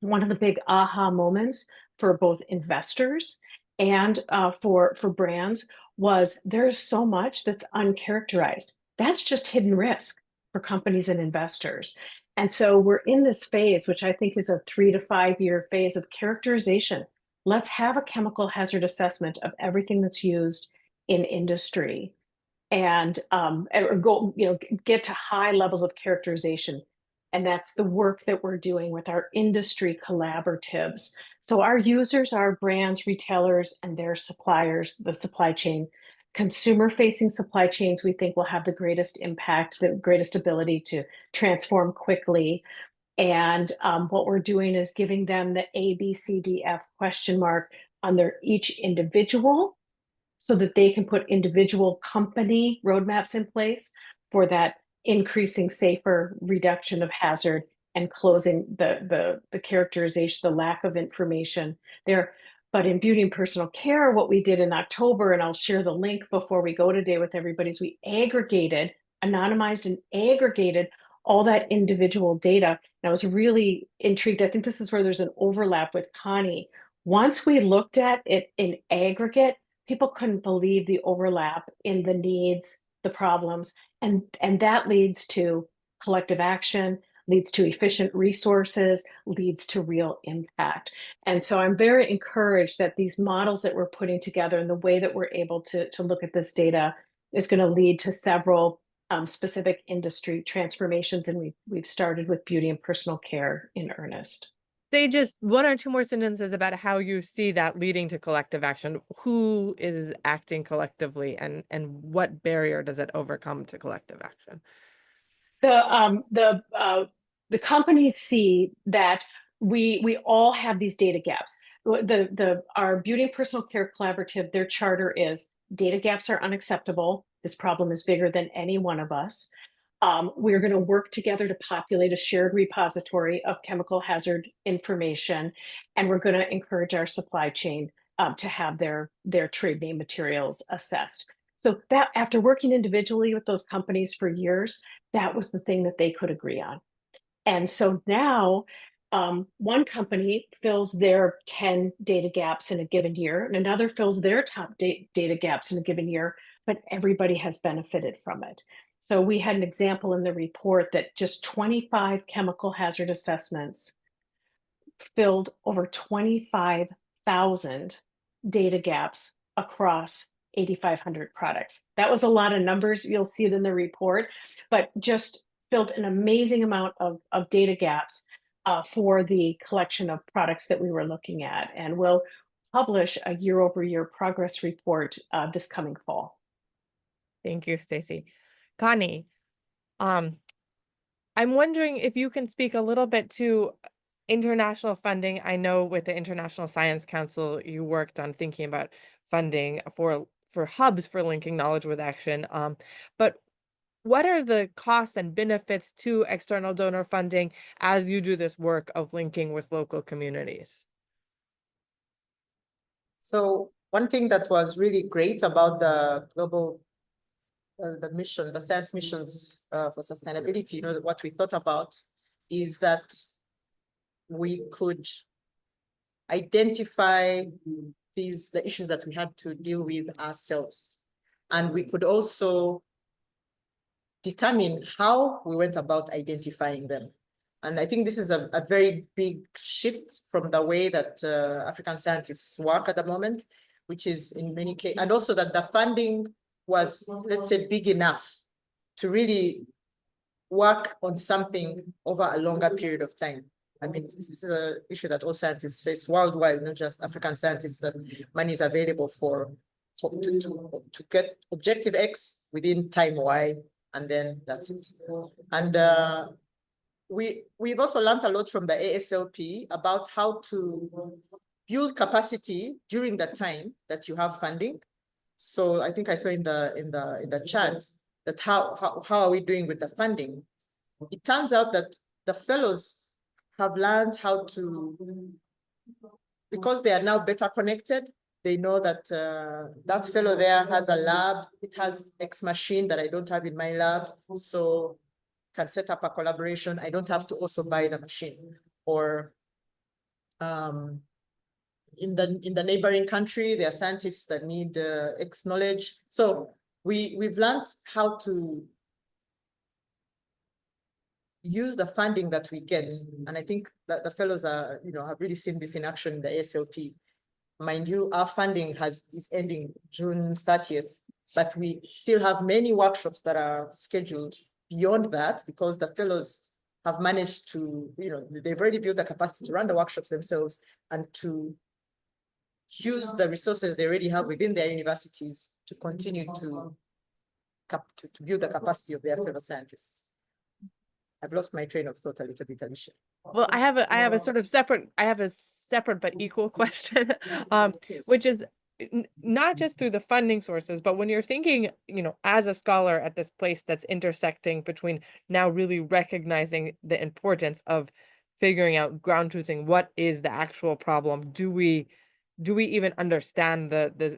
one of the big aha moments for both investors and for brands was there's so much that's uncharacterized. That's just hidden risk for companies and investors. And so we're in this phase, which I think is a 3 to 5 year phase of characterization. Let's have a chemical hazard assessment of everything that's used in industry and go, get to high levels of characterization. And that's the work that we're doing with our industry collaboratives. So our users are brands, retailers, and their suppliers, the supply chain. Consumer-facing supply chains, we think, will have the greatest impact, the greatest ability to transform quickly. And what we're doing is giving them the A, B, C, D, F question mark on their each individual, so that they can put individual company roadmaps in place for that increasing safer reduction of hazard and closing the characterization, the lack of information there. But in beauty and personal care, what we did in October, and I'll share the link before we go today with everybody, is we aggregated, anonymized and aggregated all that individual data. And I was really intrigued. I think this is where there's an overlap with Connie. Once we looked at it in aggregate, people couldn't believe the overlap in the needs, the problems, and that leads to collective action, leads to efficient resources, leads to real impact. And so I'm very encouraged that these models that we're putting together and the way that we're able to look at this data is going to lead to several specific industry transformations. And we've started with beauty and personal care in earnest. Say just one or two more sentences about how you see that leading to collective action. Who is acting collectively, and what barrier does it overcome to collective action? The companies see that we all have these data gaps. Our beauty and personal care collaborative, their charter is data gaps are unacceptable. This problem is bigger than any one of us. We're going to work together to populate a shared repository of chemical hazard information, and we're going to encourage our supply chain to have their trade name materials assessed. So that, after working individually with those companies for years, that was the thing that they could agree on. And so now one company fills their 10 data gaps in a given year, and another fills their top data gaps in a given year, but everybody has benefited from it. So we had an example in the report that just 25 chemical hazard assessments filled over 25,000 data gaps across 8,500 products. That was a lot of numbers. You'll see it in the report, but just filled an amazing amount of data gaps for the collection of products that we were looking at. And we'll publish a year-over-year progress report this coming fall. Thank you, Stacy. Connie, I'm wondering if you can speak a little bit to international funding. I know with the International Science Council, you worked on thinking about funding for hubs for linking knowledge with action. But what are the costs and benefits to external donor funding as you do this work of linking with local communities? So one thing that was really great about the global, the mission, the science missions for sustainability, you know, what we thought about is that we could identify the issues that we had to deal with ourselves. And we could also determine how we went about identifying them. And I think this is a very big shift from the way that African scientists work at the moment, which is in many cases, and also that the funding was, let's say, big enough to really work on something over a longer period of time. I mean, this is an issue that all scientists face worldwide, not just African scientists, that money is available to get objective X within time Y, and then that's it. And we've also learned a lot from the ASLP about how to build capacity during the time that you have funding. So I think I saw in the chat that how are we doing with the funding? It turns out that the fellows have learned how to, because they are now better connected, they know that that fellow there has a lab, it has X machine that I don't have in my lab, so can set up a collaboration. I don't have to also buy the machine. Or in the neighboring country, there are scientists that need X knowledge. So we've learned how to use the funding that we get. And I think that the fellows are, you know, have really seen this in action in the ASLP. Mind you, our funding is ending June 30th, but we still have many workshops that are scheduled beyond that, because the fellows have managed to, you know, they've already built the capacity to run the workshops themselves and to use the resources they already have within their universities to continue to build the capacity of their fellow scientists. I've lost my train of thought a little bit, Alicia. Well, I have a sort of separate but equal question, which is not just through the funding sources, but when you're thinking, you know, as a scholar at this place that's intersecting between now really recognizing the importance of figuring out ground truthing, what is the actual problem? Do we even understand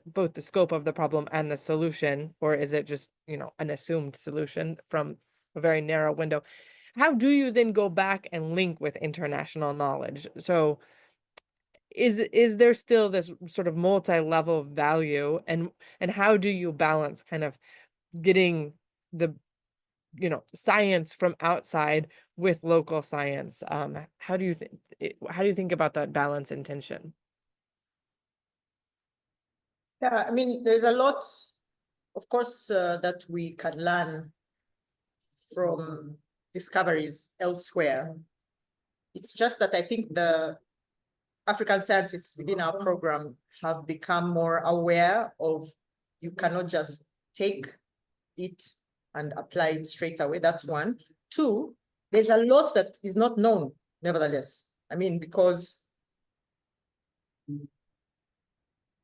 both the scope of the problem and the solution, or is it just, you know, an assumed solution from a very narrow window? How do you then go back and link with international knowledge? So is there still this sort of multi-level value, and how do you balance kind of getting the, you know, science from outside with local science? How do you think about that balance and tension? Yeah, I mean, there's a lot, of course, that we can learn from discoveries elsewhere. It's just that I think the African scientists within our program have become more aware of, you cannot just take it and apply it straight away. That's one. Two, there's a lot that is not known, nevertheless. I mean, because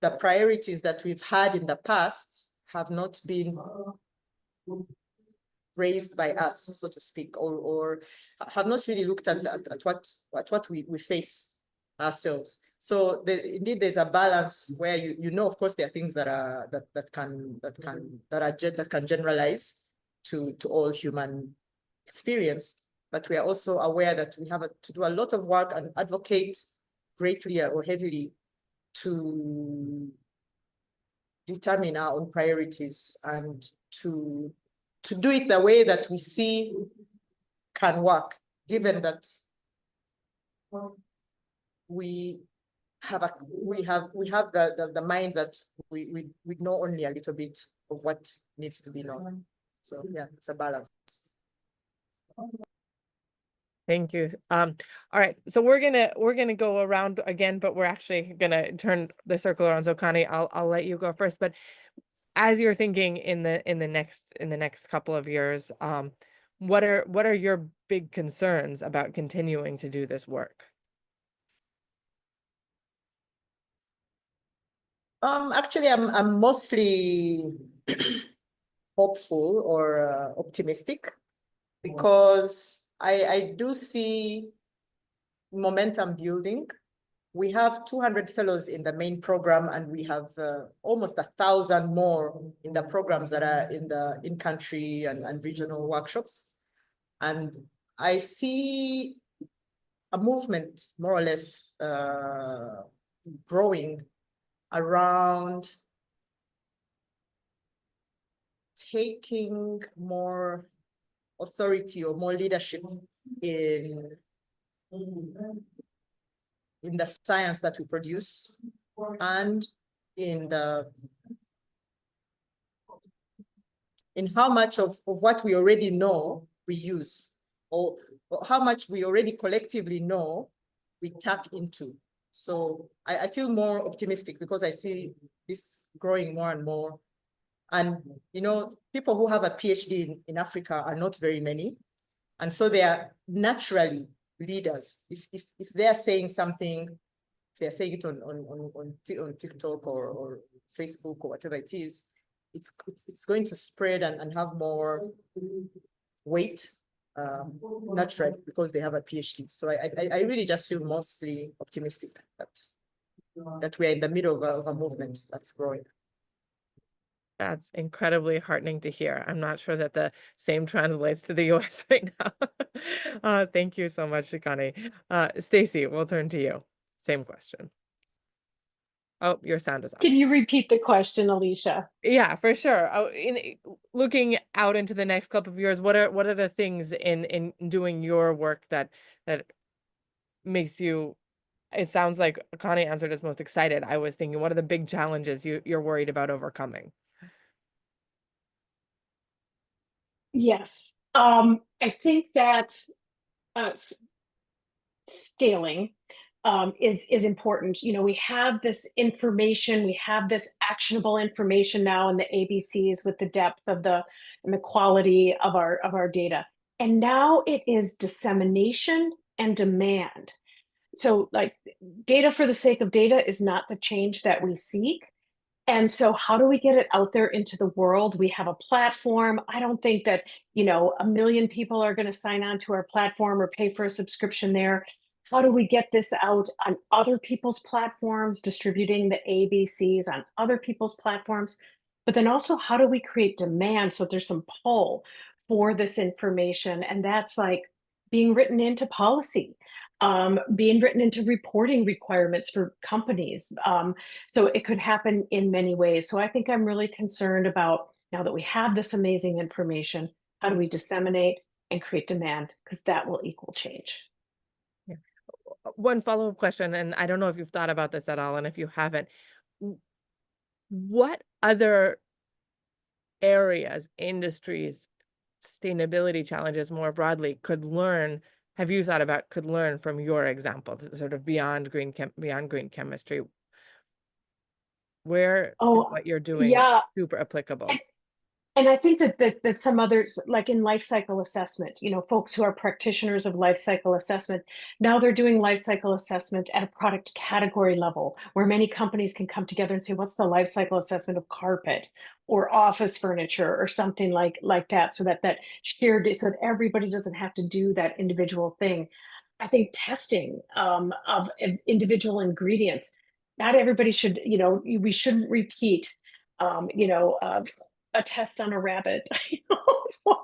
the priorities that we've had in the past have not been raised by us, so to speak, or have not really looked at what we face ourselves. So indeed, there's a balance where you know, of course, there are things that can generalize to all human experience, but we are also aware that we have to do a lot of work and advocate greatly or heavily to determine our own priorities and to do it the way that we see can work, given that we have the mind that we know only a little bit of what needs to be known. So yeah, it's a balance. Thank you. All right, so we're gonna go around again, but we're actually gonna turn the circle around. So Connie, I'll let you go first. But as you're thinking in the next couple of years, what are your big concerns about continuing to do this work? Actually, I'm mostly hopeful or optimistic, because I do see momentum building we have 200 fellows in the main program, and we have almost 1,000 more in the programs that are in the in-country and regional workshops. And I see a movement more or less growing around taking more authority or more leadership in the science that we produce and in how much of what we already know we use, or how much we already collectively know we tap into. So I feel more optimistic because I see this growing more and more. And, you know, people who have a PhD in Africa are not very many. And so they are naturally leaders. If they're saying something, if they're saying it on TikTok or Facebook or whatever it is, it's going to spread and have more weight naturally because they have a PhD. So I really just feel mostly optimistic that we're in the middle of a movement that's growing. That's incredibly heartening to hear. I'm not sure that the same translates to the US right now. Thank you so much, Shikani. Stacy, we'll turn to you. Same question. Oh, your sound is off. Can you repeat the question, Alicia? Yeah, for sure. Looking out into the next couple of years, what are the things in doing your work that makes you, it sounds like Connie answered as most excited. I was thinking, what are the big challenges you're worried about overcoming? Yes. I think that scaling is important. You know, we have this information, we have this actionable information now in the ABCs with the depth of and the quality of our data. And now it is dissemination and demand. So like data for the sake of data is not the change that we seek. And so how do we get it out there into the world? We have a platform. I don't think that, you know, 1 million people are going to sign on to our platform or pay for a subscription there. How do we get this out on other people's platforms, distributing the ABCs on other people's platforms? But then also, how do we create demand so there's some pull for this information? And that's like being written into policy, being written into reporting requirements for companies. So it could happen in many ways. So I think I'm really concerned about, now that we have this amazing information, how do we disseminate and create demand? Because that will equal change. Yeah. One follow-up question, and I don't know if you've thought about this at all, and if you haven't, what other areas, industries, sustainability challenges more broadly have you thought about could learn from your example, sort of beyond green chemistry? Where is what you're doing yeah. super applicable? And I think that some others, like in life cycle assessment, you know, folks who are practitioners of life cycle assessment, now they're doing life cycle assessment at a product category level, where many companies can come together and say, what's the life cycle assessment of carpet or office furniture or something like that, so that shared, so that everybody doesn't have to do that individual thing. I think testing of individual ingredients, not everybody should, you know, we shouldn't repeat a test on a rabbit for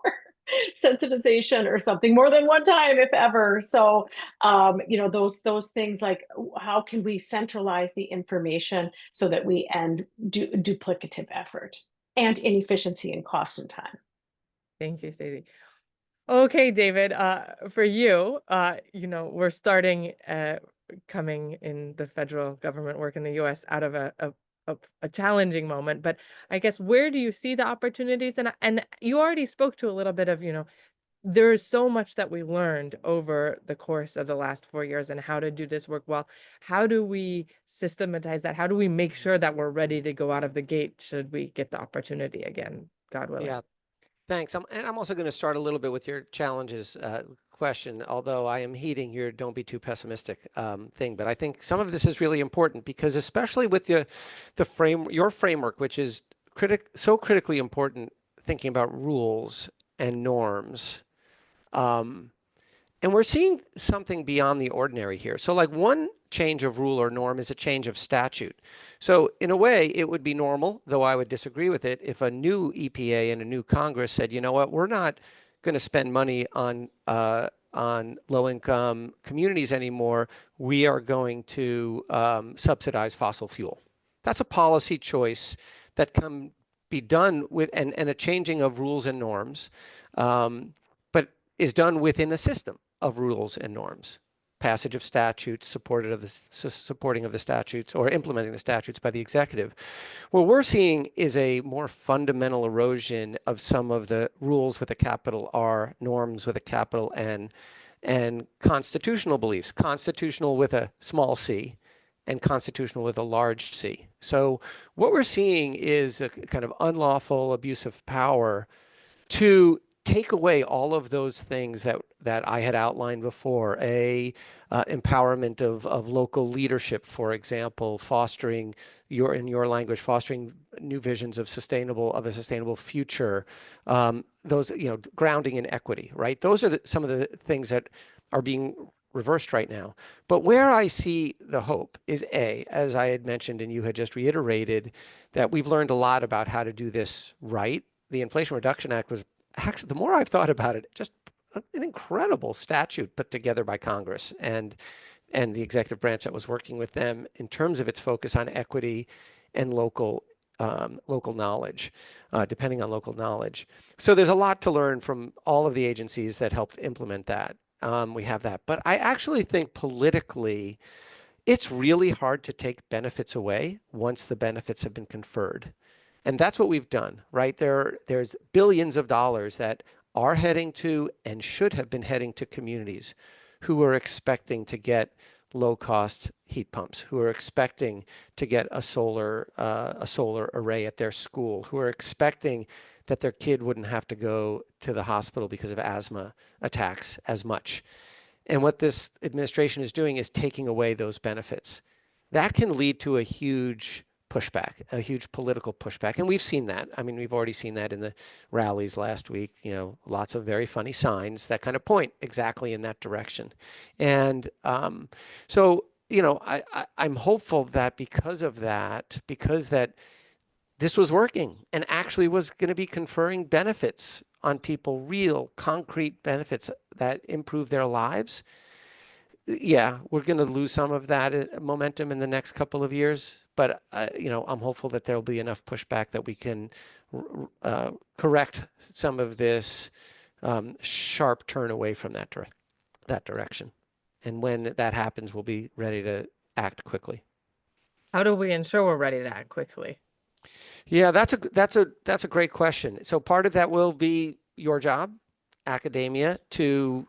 sensitization or something more than one time, if ever. So, you know, those things, like how can we centralize the information so that we end duplicative effort and inefficiency in cost and time. Thank you, Stacey. Okay, David, for you, you know, we're starting coming in the federal government work in the US out of a challenging moment, but I guess where do you see the opportunities? And you already spoke to a little bit of, you know, there's so much that we learned over the course of the last 4 years and how to do this work well. How do we systematize that? How do we make sure that we're ready to go out of the gate should we get the opportunity again, God willing? Yeah, thanks. And I'm also going to start a little bit with your challenges question, although I am heeding your don't be too pessimistic thing. But I think some of this is really important because, especially with your framework, which is so critically important, thinking about rules and norms. And we're seeing something beyond the ordinary here. So like one change of rule or norm is a change of statute. So in a way, it would be normal, though I would disagree with it, if a new EPA and a new Congress said, you know what, we're not going to spend money on low-income communities anymore. We are going to subsidize fossil fuel. That's a policy choice that can be done with, and a changing of rules and norms, but is done within a system of rules and norms. Passage of statutes, supporting of the statutes, or implementing the statutes by the executive. What we're seeing is a more fundamental erosion of some of the rules with a capital R, norms with a capital N, and constitutional beliefs, constitutional with a small c, and constitutional with a large C. So what we're seeing is a kind of unlawful abuse of power to take away all of those things that I had outlined before, empowerment of local leadership, for example, fostering in your language, fostering new visions of a sustainable future, those, grounding in equity, right? Those are some of the things that are being reversed right now. But where I see the hope is as I had mentioned, and you had just reiterated, that we've learned a lot about how to do this right. The Inflation Reduction Act was actually, the more I've thought about it, just an incredible statute put together by Congress and the executive branch that was working with them in terms of its focus on equity and local knowledge, depending on local knowledge. So there's a lot to learn from all of the agencies that helped implement that. We have that. But I actually think politically, it's really hard to take benefits away once the benefits have been conferred. And that's what we've done, right? There's billions of dollars that are heading to and should have been heading to communities who are expecting to get low-cost heat pumps, who are expecting to get a solar array at their school, who are expecting that their kid wouldn't have to go to the hospital because of asthma attacks as much. And what this administration is doing is taking away those benefits. That can lead to a huge pushback, a huge political pushback. And we've seen that. I mean, we've already seen that in the rallies last week, lots of very funny signs that kind of point exactly in that direction. And so, I'm hopeful that because that this was working and actually was going to be conferring benefits on people, real concrete benefits that improve their lives. Yeah, we're going to lose some of that momentum in the next couple of years, but I'm hopeful that there'll be enough pushback that we can correct some of this sharp turn away from that direction. And when that happens, we'll be ready to act quickly. How do we ensure we're ready to act quickly? Yeah, that's a great question. So part of that will be your job, academia, to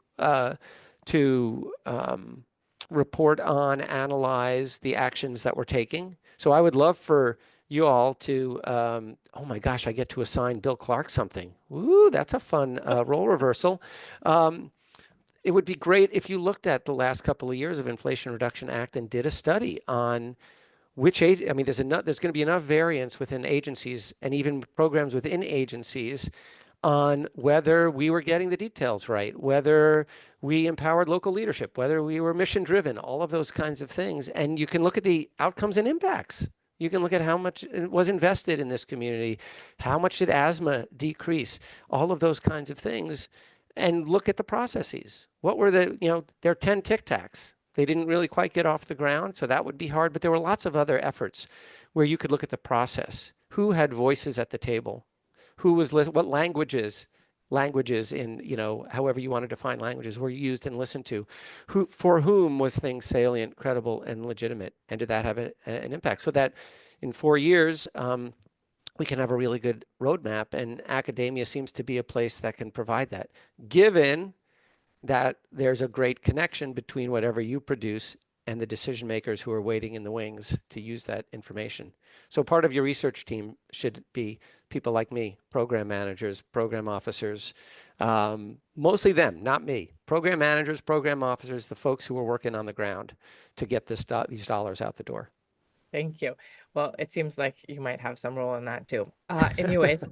report on, analyze the actions that we're taking. So I would love for you all to, oh my gosh, I get to assign Bill Clark something. Ooh, that's a fun role reversal. It would be great if you looked at the last couple of years of Inflation Reduction Act and did a study on there's going to be enough variance within agencies and even programs within agencies on whether we were getting the details right, whether we empowered local leadership, whether we were mission driven, all of those kinds of things. And you can look at the outcomes and impacts. You can look at how much was invested in this community, how much did asthma decrease, all of those kinds of things, and look at the processes. What were there are 10 Tic Tacs. They didn't really quite get off the ground, so that would be hard. But there were lots of other efforts where you could look at the process. Who had voices at the table? Who was what languages in however you want to define languages were used and listened to? For whom was things salient, credible, and legitimate? And did that have an impact? So that in 4 years, we can have a really good roadmap. And academia seems to be a place that can provide that, given that there's a great connection between whatever you produce and the decision makers who are waiting in the wings to use that information. So part of your research team should be people like me, program managers, program officers, mostly them, not me. Program managers, program officers, the folks who are working on the ground to get these dollars out the door. Thank you. Well, it seems like you might have some role in that too. Anyways,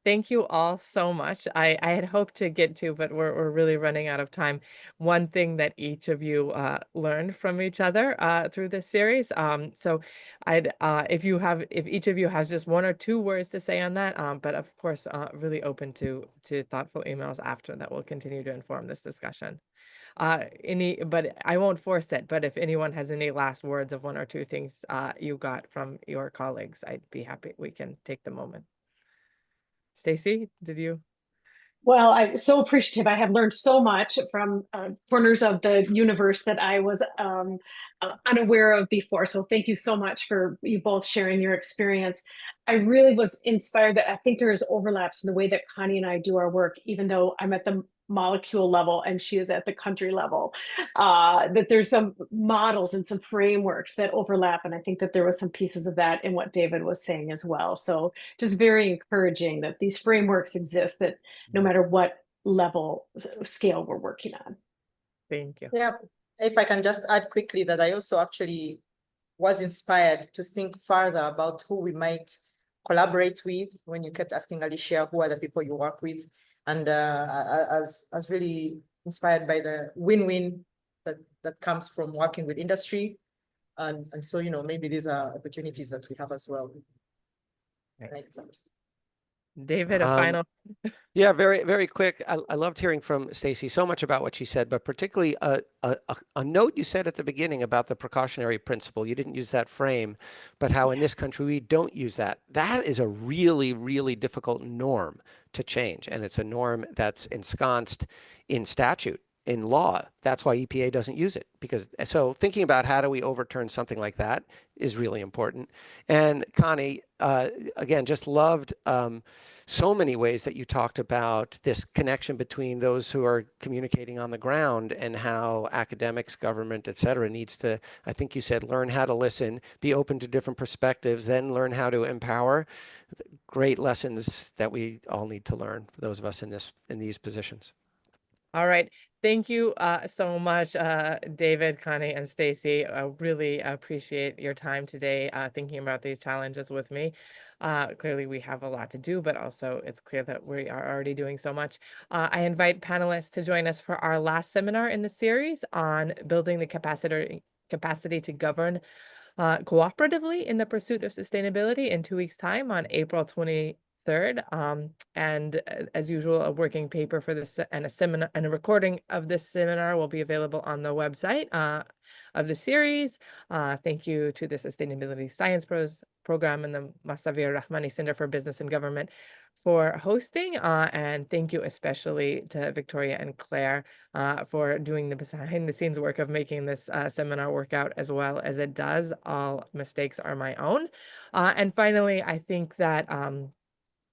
thank you all so much. I had hoped to get to, but we're really running out of time. One thing that each of you learned from each other through this series. So I'd if each of you has just one or two words to say on that, but of course, really open to thoughtful emails after that will continue to inform this discussion. But I won't force it, but if anyone has any last words of one or two things you got from your colleagues, I'd be happy. We can take the moment. Stacy, did you? Well, I'm so appreciative. I have learned so much from corners of the universe that I was unaware of before. So thank you so much for you both sharing your experience. I really was inspired that I think there is overlaps in the way that Connie and I do our work, even though I'm at the molecule level and she is at the country level, that there's some models and some frameworks that overlap. And I think that there was some pieces of that in what David was saying as well. So just very encouraging that these frameworks exist, that no matter what level scale we're working on. Thank you. Yeah, if I can just add quickly that I also actually was inspired to think further about who we might collaborate with. When you kept asking Alicia, who are the people you work with? And as really inspired by the win-win that comes from working with industry. And so, maybe these are opportunities that we have as well. Right. Like that. David, a final. Yeah, very, very quick. I loved hearing from Stacy so much about what she said, but particularly a note you said at the beginning about the precautionary principle. You didn't use that frame, but how in this country we don't use that. That is a really, really difficult norm to change. And it's a norm that's ensconced in statute, in law. That's why EPA doesn't use it. So thinking about how do we overturn something like that is really important. And Connie, again, just loved so many ways that you talked about this connection between those who are communicating on the ground and how academics, government, et cetera, needs to, I think you said, learn how to listen, be open to different perspectives, then learn how to empower. Great lessons that we all need to learn for those of us in these positions. All right. Thank you so much, David, Connie, and Stacy. I really appreciate your time today thinking about these challenges with me. Clearly, we have a lot to do, but also it's clear that we are already doing so much. I invite panelists to join us for our last seminar in the series on building the capacity to govern cooperatively in the pursuit of sustainability in 2 weeks' time on April 23rd. And as usual, a working paper for this and a seminar and a recording of this seminar will be available on the website of the series. Thank you to the Sustainability Science Program and the Masavir Rahmani Center for Business and Government for hosting. And thank you especially to Victoria and Claire for doing the behind the scenes work of making this seminar work out as well as it does. All mistakes are my own. And finally, I think that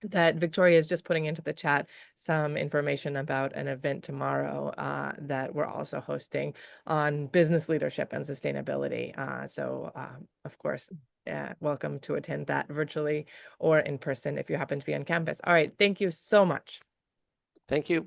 that Victoria is just putting into the chat some information about an event tomorrow that we're also hosting on business leadership and sustainability. So of course, welcome to attend that virtually or in person if you happen to be on campus. All right, thank you so much. Thank you.